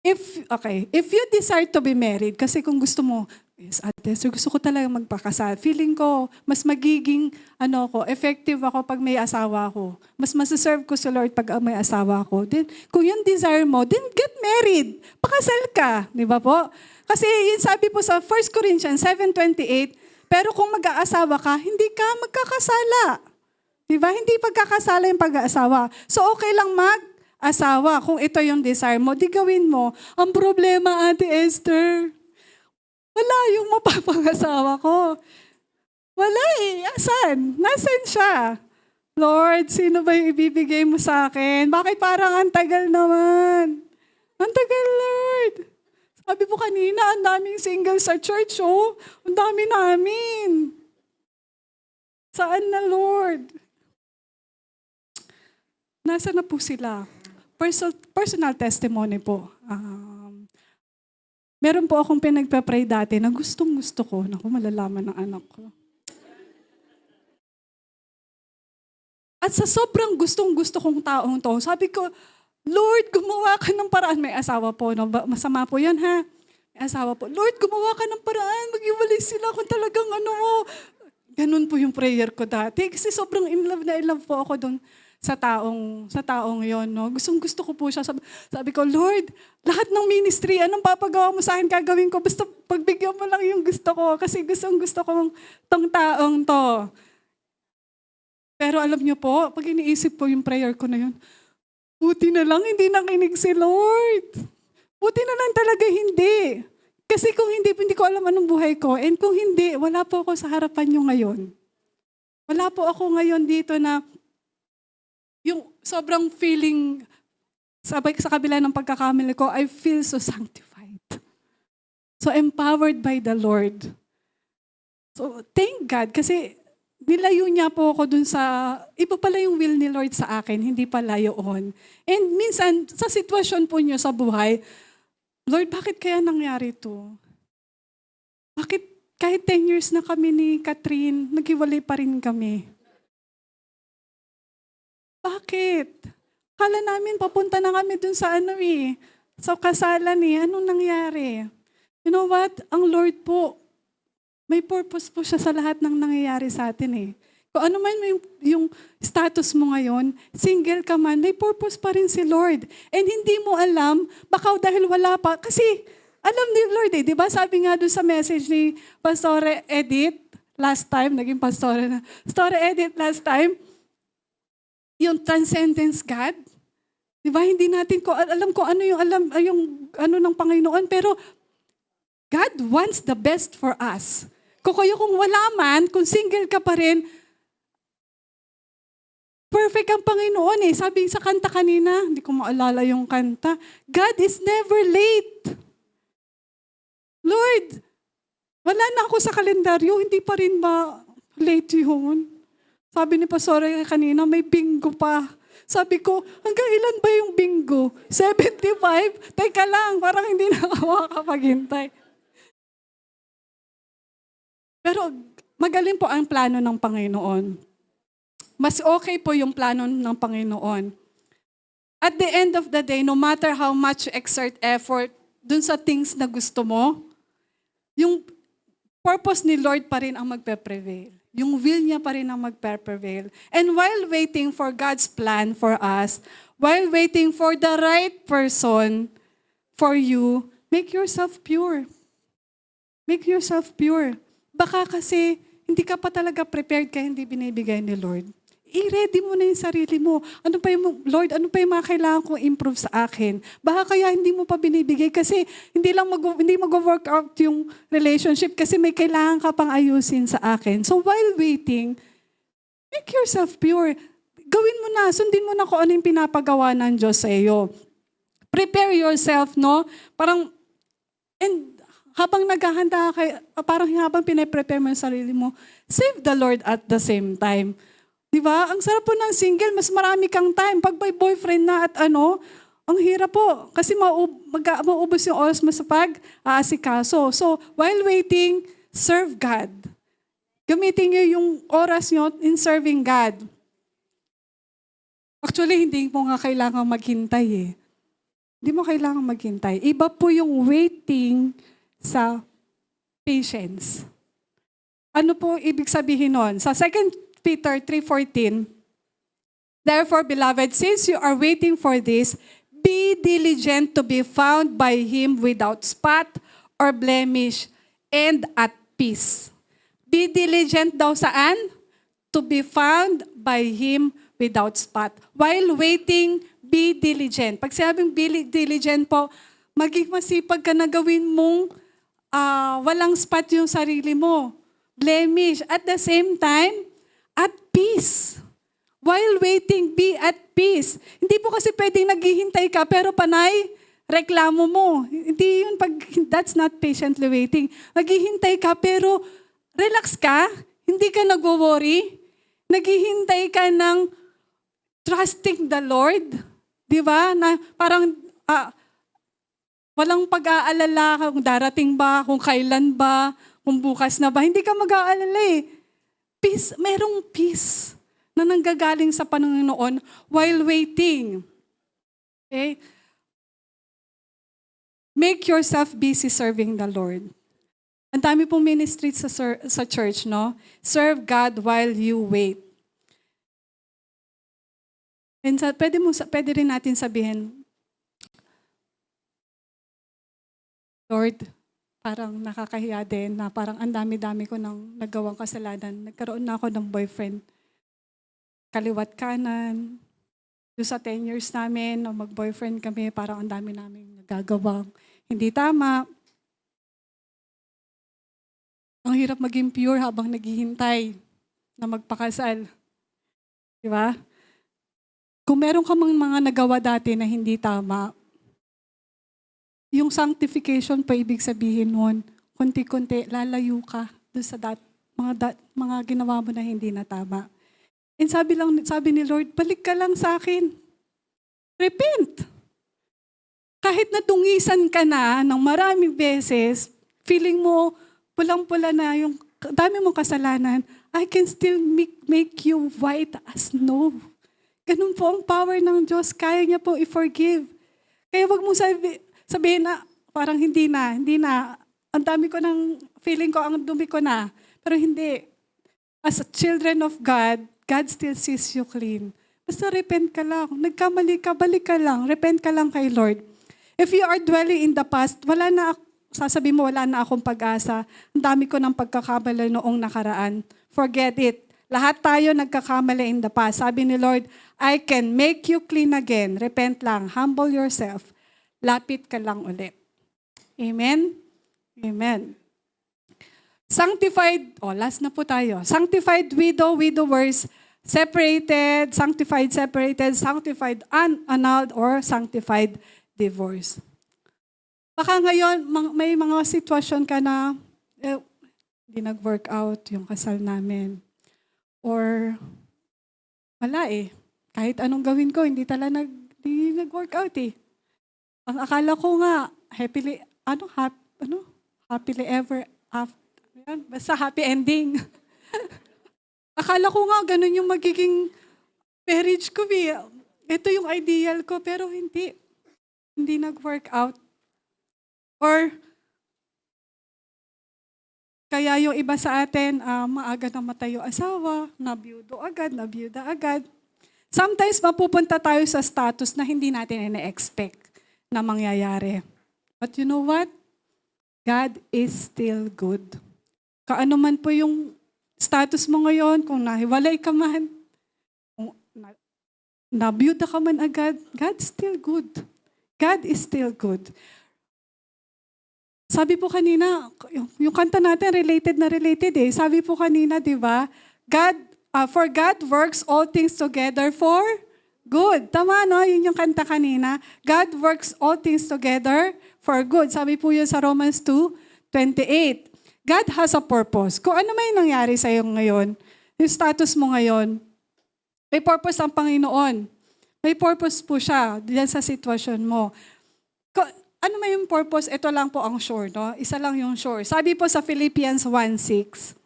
If you desire to be married, kasi kung gusto mo, yes, ate, so gusto ko talaga magpakasal. Feeling ko, mas magiging, effective ako pag may asawa ako. Mas masaserve ko sa Lord pag may asawa ako. Then, kung yung desire mo, then get married. Pakasal ka. Di ba po? Kasi yun sabi po sa 1 Corinthians 7:28, pero kung mag-aasawa ka, hindi ka magkakasala. Di ba? Hindi pagkakasala yung pag-aasawa. So, okay lang mag-asawa. Kung ito yung desire mo, di gawin mo. Ang problema, Ate Esther, wala yung mapapangasawa ko. Wala eh. Asan? Nasaan siya? Lord, sino ba yung ibibigay mo sa akin? Bakit parang ang tagal naman? Ang tagal, Lord. Sabi po kanina, ang daming single sa church, oh. Ang dami namin. Saan na, Lord? Nasa na po sila? Personal testimony po. Meron po akong pinagpe-pray dati na gustong-gusto ko. Naku, malalaman ng anak ko. At sa sobrang gustong-gusto kong taong to, sabi ko, Lord, gumawa ka ng paraan. May asawa po, no? Masama po yun, ha? May asawa po. Lord, gumawa ka ng paraan. Mag-iwalay sila kung talagang Ganun po yung prayer ko dati. Kasi sobrang in love po ako doon sa taong yon, no? Gusto ko po siya. Sabi ko, Lord, lahat ng ministry, anong papagawa mo sa akin, gagawin ko. Basta pagbigyan mo lang yung gusto ko. Kasi gusto ko tong taong to. Pero alam niyo po, pag iniisip ko yung prayer ko na yun, buti na lang hindi nakinig si Lord. Buti na lang talaga hindi. Kasi kung hindi ko alam anong buhay ko. And kung hindi, wala po ako sa harapan niyo ngayon. Wala po ako ngayon dito na yung sobrang feeling sa kabila ng pagkakamali ko, I feel so sanctified. So empowered by the Lord. So thank God kasi nilayo niya po ako dun sa, iba pala yung will ni Lord sa akin, hindi pala yun. And minsan, sa sitwasyon po niyo sa buhay, Lord, bakit kaya nangyari to? Bakit kahit 10 years na kami ni Catherine, naghiwalay pa rin kami? Bakit? Kala namin papunta na kami dun sa sa kasalan Anong nangyari? You know what? Ang Lord po, may purpose po siya sa lahat ng nangyayari sa atin Kung ano man yung status mo ngayon, single ka man, may purpose pa rin si Lord. And hindi mo alam, baka dahil wala pa, kasi alam ni Lord di ba? Sabi nga doon sa message ni Pastor Edith, last time, naging Pastor Edith last time, yung transcendence God, di ba? Hindi natin alam ko ano yung ng Panginoon, pero God wants the best for us. Kung wala man, kung single ka pa rin, perfect ang Panginoon Sabi sa kanta kanina, hindi ko maalala yung kanta, God is never late. Lord, wala na ako sa kalendaryo, hindi pa rin ba late yun? Sabi ni Pastor kanina, may bingo pa. Sabi ko, hanggang ilan ba yung bingo? 75? Teka lang, parang hindi na ako makapaghintay. Pero magaling po ang plano ng Panginoon. Mas okay po yung plano ng Panginoon. At the end of the day, no matter how much you exert effort dun sa things na gusto mo, yung purpose ni Lord pa rin ang magpe-prevail. Yung will niya pa rin ang magpe-prevail. And while waiting for God's plan for us, while waiting for the right person for you, make yourself pure. Make yourself pure. Baka kasi hindi ka pa talaga prepared kaya hindi binibigay ni Lord. I-ready mo na yung sarili mo. Lord, ano pa yung mga kailangan kong improve sa akin? Baka kaya hindi mo pa binibigay kasi hindi mag-work out yung relationship kasi may kailangan ka pang ayusin sa akin. So while waiting, make yourself pure. Gawin mo na, sundin mo na kung ano yung pinapagawa ng Diyos sa iyo. Prepare yourself, no? And habang naghahanda ka, parang habang pinaprepare mo yung sarili mo, save the Lord at the same time. Di ba? Ang sarap po ng single, mas marami kang time. Pag may boyfriend na at ang hirap po. Kasi mauubos yung oras mo sa pag-aasikaso. So, while waiting, serve God. Gamitin niyo yung oras niyo in serving God. Actually, hindi mo nga kailangan maghintay Hindi mo kailangan maghintay. Iba po yung waiting sa patience. Ano po ibig sabihin nun? Sa 2 Peter 3:14, therefore, beloved, since you are waiting for this, be diligent to be found by Him without spot or blemish and at peace. Be diligent daw saan? To be found by Him without spot. While waiting, be diligent. Pag sinabing be diligent po, maging masipag ka na gawin mong walang spot yung sarili mo. Blemish. At the same time, at peace. While waiting, be at peace. Hindi po kasi pwedeng naghihintay ka pero panay reklamo mo. Hindi yun that's not patiently waiting. Naghihintay ka pero relax ka, hindi ka nagwo-worry. Naghihintay ka ng trusting the Lord. Di ba? Na parang walang pag-aalala kung darating ba, kung kailan ba, kung bukas na ba. Hindi ka mag-aalala Peace, merong peace na nanggagaling sa Panginoon while waiting. Okay? Make yourself busy serving the Lord. Ang dami pong ministry sa church, no? Serve God while you wait. And pwede rin natin sabihin, Lord, parang nakakahiya din na parang ang dami-dami ko nang nagawang kasalanan. Nagkaroon na ako ng boyfriend. Kaliwat kanan. Doon sa 10 years namin, nung mag-boyfriend kami, parang ang dami namin nagagawang hindi tama. Ang hirap maging pure habang naghihintay na magpakasal. Di ba? Kung meron ka mga nagawa dati na hindi tama, yung sanctification pa ibig sabihin nun, konti-konti, lalayo ka doon sa mga ginawa mo na hindi na tama. And sabi ni Lord, balik ka lang sa akin. Repent. Kahit nadungisan ka na ng maraming beses, feeling mo pulang-pula na yung dami mong kasalanan, I can still make you white as snow. Ganun po ang power ng Diyos. Kaya niya po i-forgive. Kaya wag mong sabihin na parang hindi na. Ang dami ko feeling ko, ang dumi ko na. Pero hindi. As children of God, God still sees you clean. Basta repent ka lang. Nagkamali ka, balik ka lang. Repent ka lang kay Lord. If you are dwelling in the past, sasabihin mo, wala na akong pag-asa. Ang dami ko ng pagkakamali noong nakaraan. Forget it. Lahat tayo nagkakamali in the past. Sabi ni Lord, I can make you clean again. Repent lang. Humble yourself. Lapit ka lang ulit. Amen? Amen. Sanctified, last na po tayo. Sanctified widow, widowers, separated, sanctified, annulled, or sanctified divorce. Baka ngayon, may mga sitwasyon ka na hindi nag-work out yung kasal namin. Or wala kahit anong gawin ko, hindi nag-work out Ang akala ko nga, happily ever after. Basta happy ending. Akala ko nga, ganun yung magiging marriage ko. Ito yung ideal ko, pero hindi. Hindi nag-work out. Or, kaya yung iba sa atin, maaga namatay yung asawa, nabiyuda agad. Sometimes mapupunta tayo sa status na hindi natin ina-expect na mangyayari. But you know what? God is still good. Kaano man po yung status mo ngayon, kung nahiwalay ka man, kung nabiyuda ka man agad, God's still good. God is still good. Sabi po kanina, yung kanta natin related. Sabi po kanina, di ba? For God works all things together for good. Tama, no? Yun yung kanta kanina. God works all things together for good. Sabi po yun sa Romans 2:28. God has a purpose. Kung ano may nangyari sa iyo ngayon, yung status mo ngayon, may purpose ang Panginoon. May purpose po siya diyan sa sitwasyon mo. Ano may yung purpose? Ito lang po ang sure, no? Isa lang yung sure. Sabi po sa Philippians 1:6,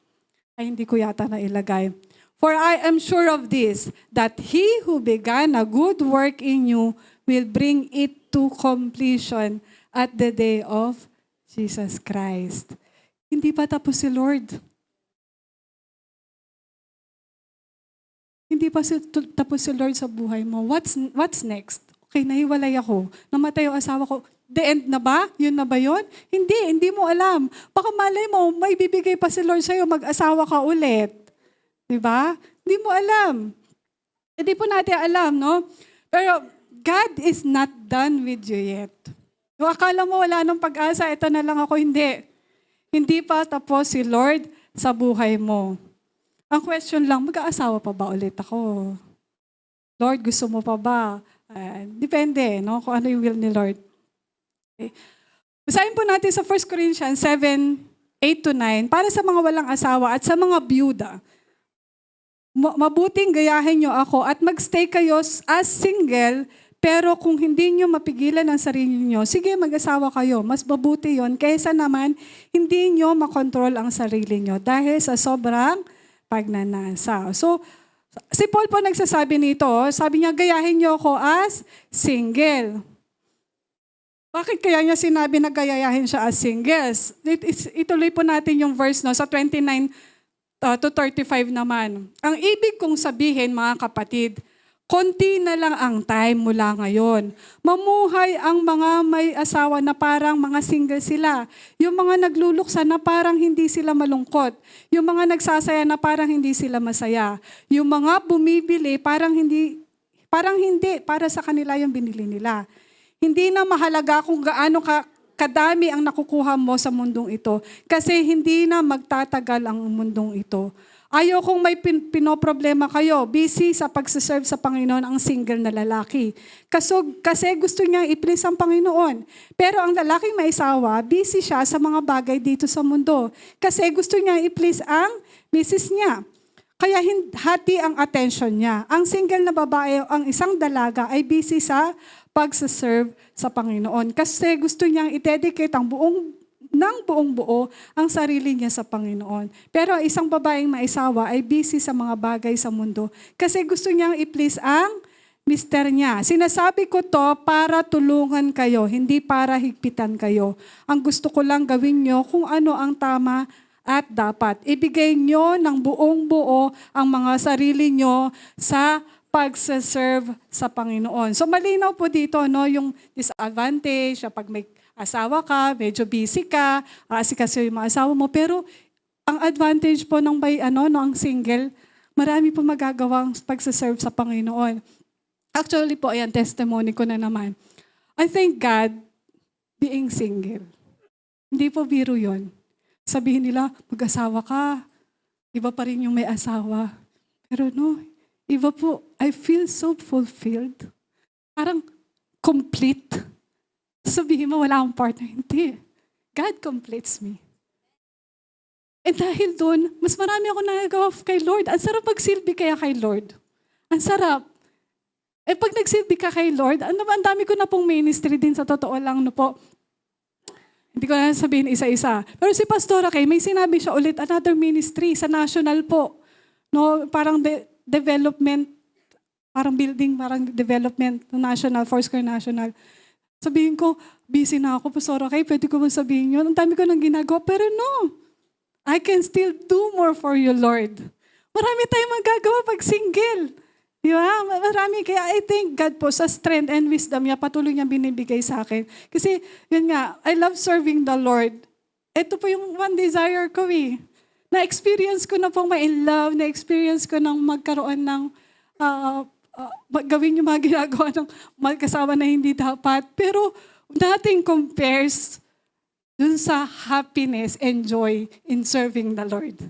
ay hindi ko yata nailagay. For I am sure of this, that He who began a good work in you will bring it to completion at the day of Jesus Christ. Hindi pa tapos si Lord. Hindi pa tapos si Lord sa buhay mo. What's next? Okay, nahiwalay ako. Namatay yung asawa ko. The end na ba? Yun na ba yun? Hindi mo alam. Baka malay mo, may bibigay pa si Lord sa'yo, mag-asawa ka ulit. Diba? Hindi mo alam. Hindi po natin alam, no? Pero God is not done with you yet. Kung akala mo wala nang pag-asa, ito na lang ako, hindi. Hindi pa tapos si Lord sa buhay mo. Ang question lang, mag-aasawa pa ba ulit ako? Lord, gusto mo pa ba? Depende, no? Kung ano yung will ni Lord. Okay. Basahin po natin sa 1 Corinthians 7:8-9, para sa mga walang asawa at sa mga byuda. Mabuting gayahin nyo ako at magstay kayo as single, pero kung hindi nyo mapigilan ang sarili nyo, sige, mag-asawa kayo. Mas mabuti yon kaysa naman hindi nyo makontrol ang sarili nyo dahil sa sobrang pagnanasa. So, si Paul po nagsasabi nito, sabi niya, gayahin nyo ako as single. Bakit kaya niya sinabi na gayahin siya as singles? Ituloy po natin yung verse sa 29 to 35 naman. Ang ibig kong sabihin, mga kapatid, Konti na lang ang time mula ngayon. Mamuhay ang mga may asawa na parang mga single sila. Yung mga nagluluksa na parang hindi sila malungkot. Yung mga nagsasaya na parang hindi sila masaya. Yung mga bumibili parang hindi, para sa kanila yung binili nila. Hindi na mahalaga kung gaano kadami ang nakukuha mo sa mundong ito. Kasi hindi na magtatagal ang mundong ito. Ayaw kung may pinoproblema kayo, busy sa pagsaserve sa Panginoon ang single na lalaki. Kasi gusto niya i-please ang Panginoon. Pero ang lalaking may asawa, busy siya sa mga bagay dito sa mundo. Kasi gusto niya i-please ang misis niya. Kaya hati ang attention niya. Ang single na babae, ang isang dalaga ay busy sa pagsaserve sa Panginoon. Kasi gusto niyang i-dedicate ang buong buo ang sarili niya sa Panginoon. Pero ang isang babaeng maisawa ay busy sa mga bagay sa mundo kasi gusto niyang i-please ang mister niya. Sinasabi ko to para tulungan kayo, hindi para higpitan kayo. Ang gusto ko lang gawin nyo kung ano ang tama at dapat. Ibigay nyo ng buong buo ang mga sarili nyo sa pagsaserve sa Panginoon. So malinaw po dito yung disadvantage pag may asawa ka, medyo busy ka, kasi yung mga asawa mo. Pero ang advantage po ng ang single, marami po magagawang pagsaserve sa Panginoon. Actually po, ayan, testimony ko na naman. I thank God being single. Hindi po biro yun. Sabihin nila, mag-asawa ka, iba pa rin yung may asawa. Pero no, iba po, I feel so fulfilled. Parang complete. Sabihin mo, wala akong partner. Hindi. God completes me. And dahil doon, mas marami ako nagagawa kay Lord. Ang sarap magsilbi kaya kay Lord. Ang sarap. Pag nagsilbi ka kay Lord, ang dami ko na pong ministry din sa totoo lang, no po. Hindi ko na sabihin isa-isa. Pero si Pastora Kay, may sinabi siya ulit, another ministry sa national po. No, parang development, parang building, parang development, national, Foursquare National. Sabihin ko, busy na ako, Pastora Kay, pwede ko bang sabihin yun? Ang dami ko nang ginagawa, pero no. I can still do more for you, Lord. Marami tayong magagawa pag single. Di ba? Marami. Kaya I thank God po sa strength and wisdom niya, patuloy niya binibigay sa akin. Kasi, yun nga, I love serving the Lord. Ito po yung one desire ko Na-experience ko na pong ma-in love, na-experience ko nang magkaroon ng gawin yung mga ginagawa ng magkasama na hindi dapat. Pero nothing compares dun sa happiness and joy in serving the Lord.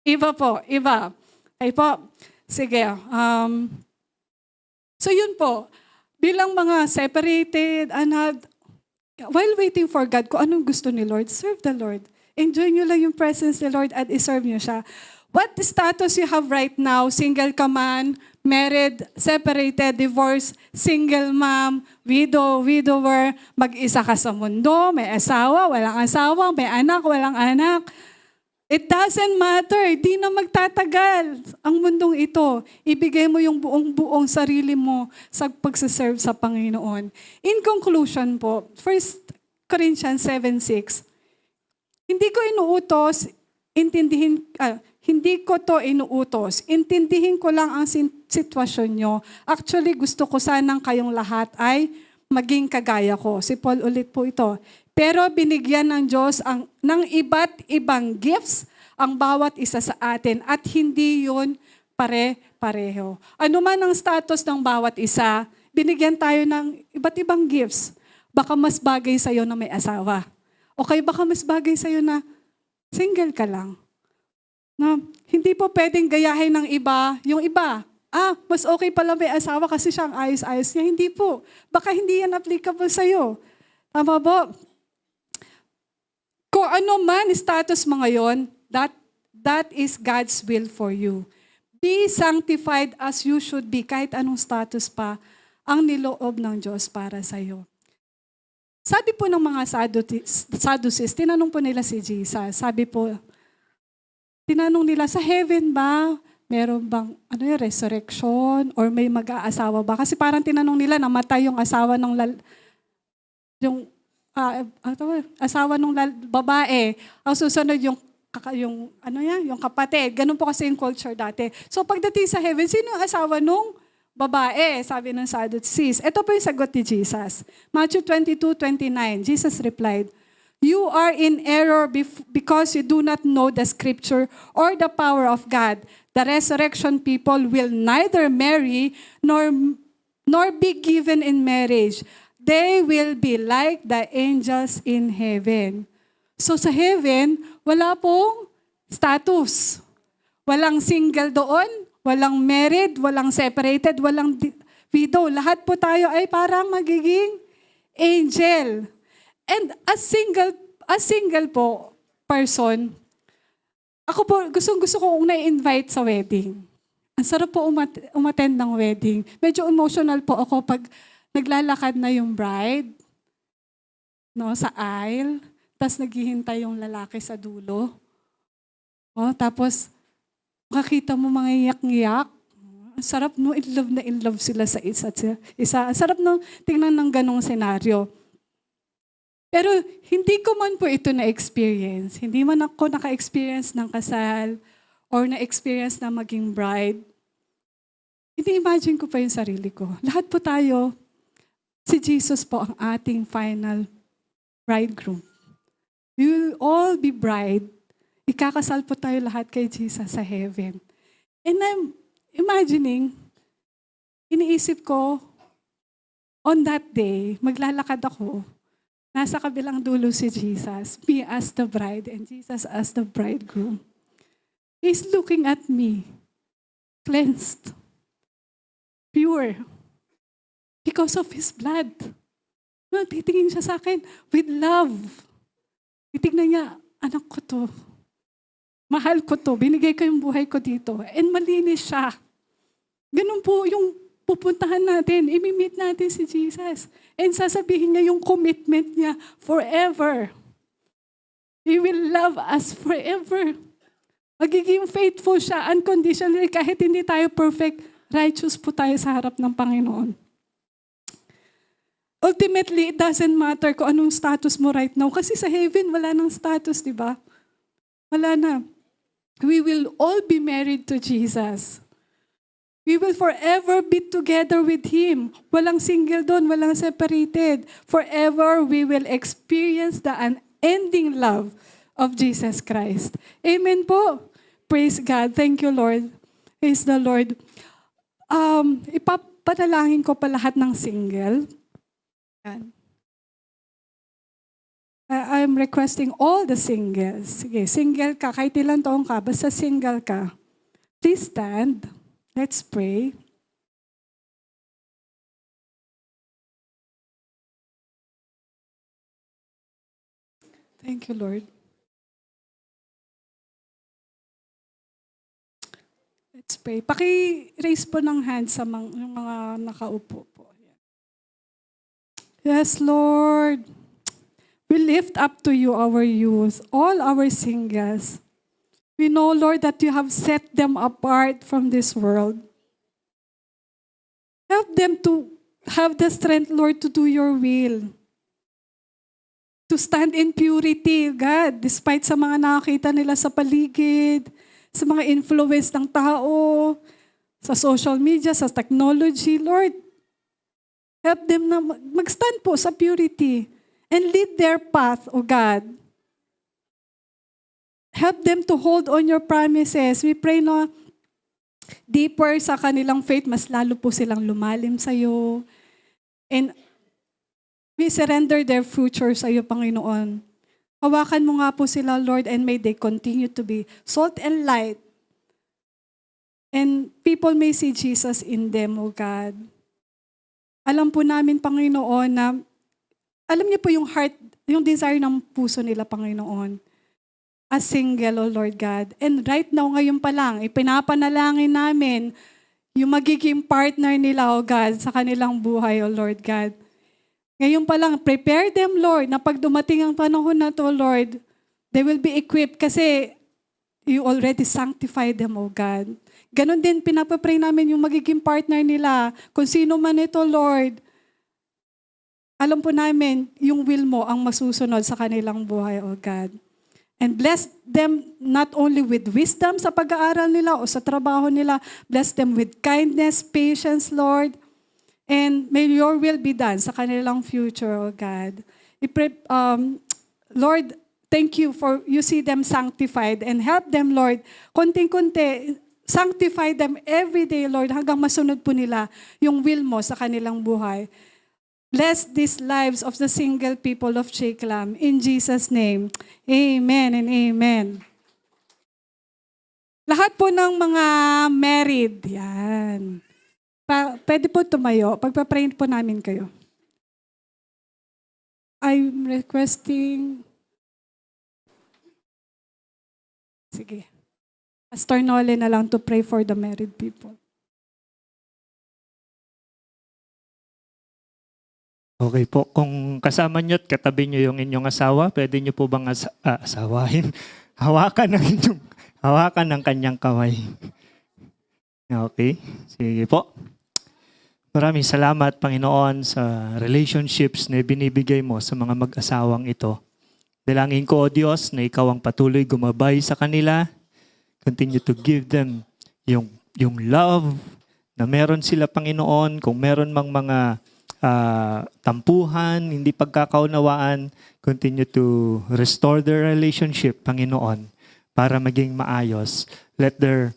Iba po, iba. Ay po, sige. So yun po, bilang mga separated, while waiting for God, kung anong gusto ni Lord, serve the Lord. Enjoy nyo lang yung presence ni Lord at iserve nyo siya. What status you have right now? Single ka man, married, separated, divorced, single mom, widow, widower, mag-isa ka sa mundo, may asawa, walang asawa, may anak, walang anak. It doesn't matter. Di na magtatagal ang mundong ito. Ibigay mo yung buong sarili mo sa pagsaserve sa Panginoon. In conclusion po, 1 Corinthians 7:6, hindi ko inuutos, hindi ko to inuutos. Intindihin ko lang ang sitwasyon nyo. Actually, gusto ko sanang kayong lahat ay maging kagaya ko. Si Paul ulit po ito. Pero binigyan ng Diyos ng iba't ibang gifts ang bawat isa sa atin at hindi yun pare-pareho. Ano man ang status ng bawat isa, binigyan tayo ng iba't ibang gifts. Baka mas bagay sa'yo na may asawa. O kaya baka mas bagay sa'yo na single ka lang. Na, hindi po pwedeng gayahin ng iba, yung iba. Mas okay pala may asawa kasi siyang ayos-ayos niya. Hindi po. Baka hindi yan applicable sa'yo. Tama po? Kung ano man status mo ngayon, that is God's will for you. Be sanctified as you should be, kahit anong status pa ang niloob ng Diyos para sa'yo. Sabi po ng mga Sadducees, tinanong po nila si Jesus. Sabi po, tinanong nila, sa heaven ba, meron bang resurrection or may mag-aasawa ba? Kasi parang tinanong nila, namatay yung asawa ng asawa ng babae. Ang susunod yung kapatid. Ganun po kasi yung culture dati. So pagdating sa heaven, sino yung asawa nung babae, sabi ng Sadducees. Ito po yung sagot ni Jesus. Matthew 22:29, Jesus replied, "You are in error because you do not know the scripture or the power of God. The resurrection people will neither marry nor be given in marriage. They will be like the angels in heaven." So sa heaven, wala pong status. Walang single doon, walang married, walang separated, walang widow. Lahat po tayo ay parang magiging angel. And as single po person, ako po, gusto ko na-invite sa wedding. Ang sarap po umattend ng wedding. Medyo emotional po ako pag naglalakad na yung bride, no, sa aisle, tapos naghihintay yung lalaki sa dulo. Oh, tapos makakita mo mga iyak-iyak. Ang sarap no, in love sila sa isa't isa. Ang sarap no, tingnan ng ganong senaryo. Pero hindi ko man po ito na-experience. Hindi man ako naka-experience ng kasal or na-experience na maging bride. Ini-imagine ko pa yung sarili ko. Lahat po tayo, si Jesus po ang ating final bridegroom. We will all be bride. Ikakasal po tayo lahat kay Jesus sa heaven. And I'm imagining, iniisip ko, on that day, maglalakad ako, nasa kabilang dulo si Jesus, me as the bride and Jesus as the bridegroom. He's looking at me, cleansed, pure, because of His blood. No, titingin siya sa akin with love. Titignan niya, anak ko to. Mahal ko to. Binigay ko yung buhay ko dito. And malinis siya. Ganun po yung pupuntahan natin. Imi-meet natin si Jesus. And sasabihin niya yung commitment niya forever. He will love us forever. Magiging faithful siya unconditionally kahit hindi tayo perfect. Righteous po tayo sa harap ng Panginoon. Ultimately, it doesn't matter kung anong status mo right now. Kasi sa heaven, wala nang status, di ba? Wala na. We will all be married to Jesus. We will forever be together with Him. Walang single doon, walang separated. Forever, we will experience the unending love of Jesus Christ. Amen po. Praise God. Thank you, Lord. Praise the Lord. Ipapanalangin ko pa lahat ng single. Yan. I'm requesting all the singles. Sige, single ka, kahit ilang taong ka, basta single ka. Please stand. Let's pray. Thank you, Lord. Let's pray. Paki-raise po ng hands sa yung mga nakaupo po. Yes, Lord. We lift up to you our youth, all our singles. We know, Lord, that you have set them apart from this world. Help them to have the strength, Lord, to do your will. To stand in purity, God, despite sa mga nakakita nila sa paligid, sa mga influence ng tao, sa social media, sa technology, Lord. Help them na mag-stand po sa purity. And lead their path, O God. Help them to hold on your promises. We pray na deeper sa kanilang faith, mas lalo po silang lumalim sa iyo. And we surrender their future sa iyo, Panginoon. Hawakan mo nga po sila, Lord, and may they continue to be salt and light. And people may see Jesus in them, O God. Alam po namin, Panginoon, na alam niyo po yung heart, yung desire ng puso nila, Panginoon. As single, O Lord God. And right now, ngayon pa lang, ipinapanalangin namin yung magiging partner nila, O God, sa kanilang buhay, O Lord God. Ngayon pa lang, prepare them, Lord, na pag dumating ang panahon na to, Lord, they will be equipped kasi you already sanctified them, O God. Ganon din, pinapapray namin yung magiging partner nila. Kung sino man ito, Lord, alam po namin, yung will mo ang masusunod sa kanilang buhay, O God. And bless them not only with wisdom sa pag-aaral nila o sa trabaho nila, bless them with kindness, patience, Lord. And may your will be done sa kanilang future, O God. Lord, thank you for you see them sanctified and help them, Lord, konting-konti, sanctify them every day, Lord, hanggang masunod po nila yung will mo sa kanilang buhay. Bless these lives of the single people of Chiklam. In Jesus' name, amen and amen. Lahat po ng mga married, yan. Pwede po tumayo. Pagpaprayin po namin kayo. I'm requesting... Sige. Pastor Nole na lang to pray for the married people. Okay po, kung kasama nyo at katabi nyo yung inyong asawa, pwede nyo po bang asawahin? Hawakan ng kanyang kamay. Okay, sige po. Maraming salamat, Panginoon, sa relationships na binibigay mo sa mga mag-asawang ito. Dalangin ko, O Diyos, na Ikaw ang patuloy gumabay sa kanila. Continue to give them yung love na meron sila, Panginoon. Kung meron mang mga tampuhan, hindi pagkakaunawaan, continue to restore their relationship, Panginoon, para maging maayos. Let their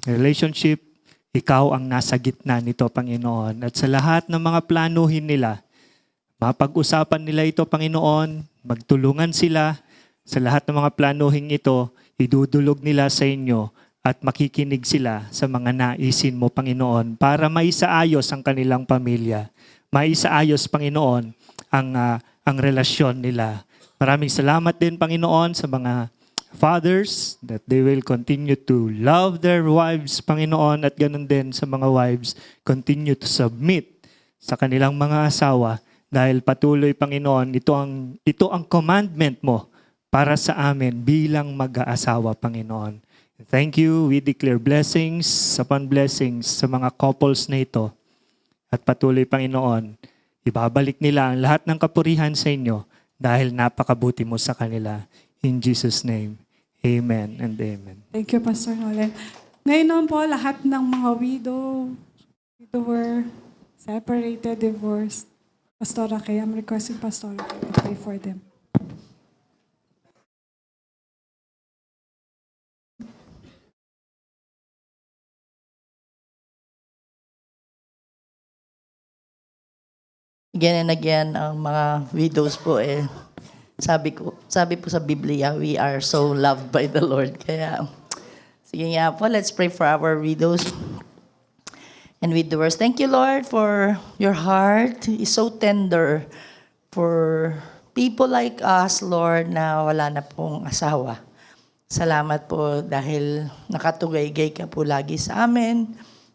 relationship, Ikaw ang nasa gitna nito, Panginoon. At sa lahat ng mga planuhin nila, mapag-usapan nila ito, Panginoon, magtulungan sila sa lahat ng mga planuhin ito, idudulog nila sa inyo at makikinig sila sa mga naisin mo, Panginoon, para maisaayos ang kanilang pamilya. Maisaayos, Panginoon, ang relasyon nila. Maraming salamat din, Panginoon, sa mga fathers that they will continue to love their wives, Panginoon, at ganun din sa mga wives, continue to submit sa kanilang mga asawa dahil patuloy, Panginoon, ito ang commandment mo para sa amin bilang mag-aasawa, Panginoon. Thank you. We declare blessings upon blessings sa mga couples na ito. At patuloy, Panginoon, ibabalik nila ang lahat ng kapurihan sa inyo dahil napakabuti mo sa kanila. In Jesus' name, amen and amen. Thank you, Pastor Nolan. Ngayon naman po, lahat ng mga widower, separated, divorced, Pastora Kay, I'm requesting Pastora Kay to pray for them. Again and again, ang mga widows po sabi po sa Biblia, we are so loved by the Lord. Kaya, sige nga po, let's pray for our widows and widowers. Thank you, Lord, for your heart is so tender for people like us, Lord, na wala na pong asawa. Salamat po dahil nakatugay-gay ka po lagi sa amin.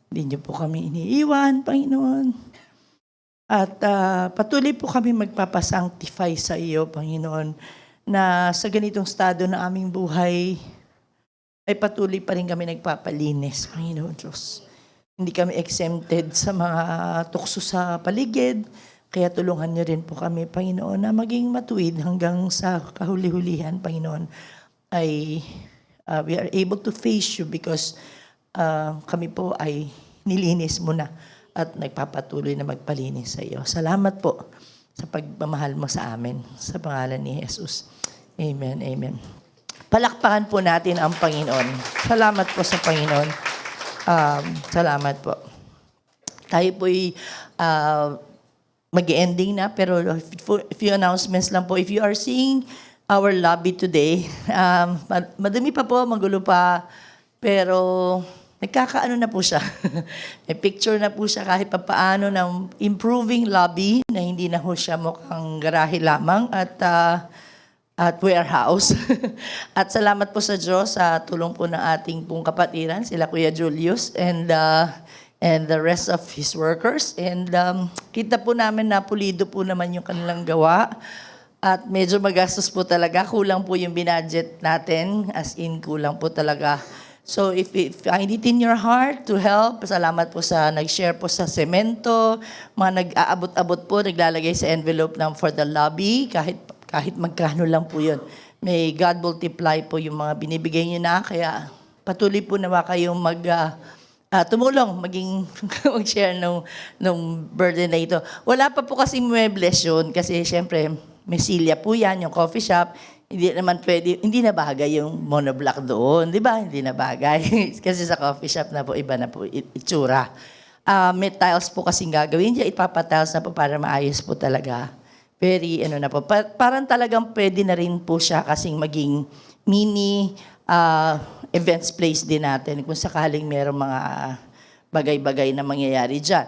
Hindi niyo po kami iniiwan, Panginoon. At patuloy po kami magpapasanctify sa iyo, Panginoon, na sa ganitong estado na aming buhay, ay patuloy pa rin kami nagpapalinis, Panginoon Diyos. Hindi kami exempted sa mga tukso sa paligid, kaya tulungan niyo rin po kami, Panginoon, na maging matuwid hanggang sa kahuli-hulihan, Panginoon, ay we are able to face you because kami po ay nilinis mo na at nagpapatuloy na magpalinis sa iyo. Salamat po sa pagmamahal mo sa amin. Sa pangalan ni Jesus. Amen, amen. Palakpakan po natin ang Panginoon. Salamat po sa Panginoon. Salamat po. Tayo po'y mag-ending na, pero a few announcements lang po. If you are seeing our lobby today, madami pa po, magulo pa, pero nagkakaano na po siya. May picture na po siya kahit papaano ng improving lobby na hindi na po siya mukhang garahe lamang at warehouse. At salamat po sa Diyos sa tulong po ng ating pong kapatiran, sila Kuya Julius and the rest of his workers. And kita po namin na pulido po naman yung kanilang gawa. At medyo magastos po talaga. Kulang po yung binadget natin. As in, kulang po talaga. So if find it in your heart to help, salamat po sa nag-share po sa semento, mga nag-aabot-abot po, naglalagay sa envelope ng for the lobby, kahit magkano lang po yun. May God multiply po yung mga binibigay niyo na. Kaya patuloy po nawa kayong tumulong, mag-share ng burden na ito. Wala pa po kasing muebles yun kasi syempre may silya po yan, yung coffee shop. Hindi naman pwede, hindi na bagay yung monoblock doon, di ba? Hindi na bagay. Kasi sa coffee shop na po, iba na po itsura. May tiles po kasing gagawin dyan, ipapatiles na po para maayos po talaga. Very, parang talagang pwede na rin po siya kasing maging mini events place din natin kung sakaling merong mga bagay-bagay na mangyayari dyan.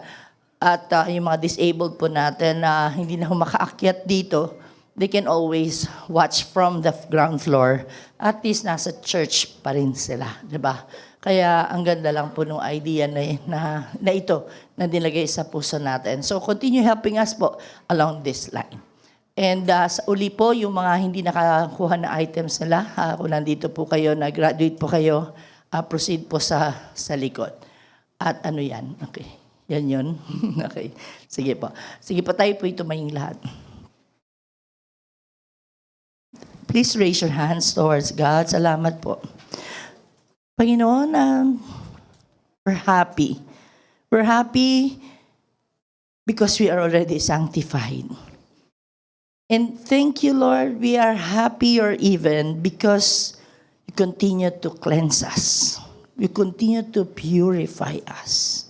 At yung mga disabled po natin na hindi na makaakyat dito, they can always watch from the ground floor. At least nasa church pa rin sila, di ba? Kaya ang ganda lang po ng idea na ito na nilagay sa puso natin. So continue helping us po along this line. And sa uli po, yung mga hindi nakakuha na items nila, kung nandito po kayo, na-graduate po kayo, proceed po sa likod. At ano yan? Okay. Yan yun. Okay. Sige po. Sige po, tayo po tumayong lahat. Please raise your hands towards God. Salamat po. Panginoon, we're happy. We're happy because we are already sanctified. And thank you, Lord, we are happier even because you continue to cleanse us. You continue to purify us.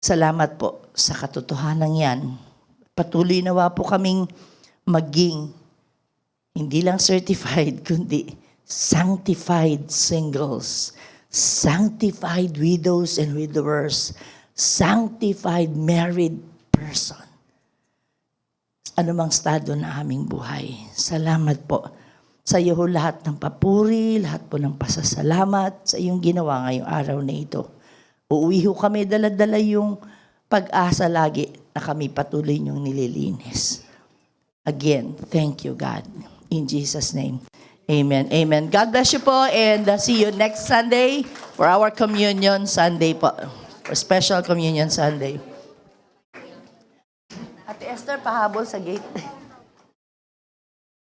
Salamat po sa katotohanan yan. Patuloy nawa po kaming maging hindi lang certified, kundi sanctified singles, sanctified widows and widowers, sanctified married person. Anumang estado na aming buhay. Salamat po. Sa iyo lahat ng papuri, lahat po ng pasasalamat sa iyong ginawa ngayong araw na ito. Uuwi ho kami, dala-dala yung pag-asa lagi na kami patuloy niyong nililinis. Again, thank you, God. In Jesus' name, amen. Amen. God bless you po and see you next Sunday for our Communion Sunday po. For special Communion Sunday. Ate Esther, pahabol sa gate.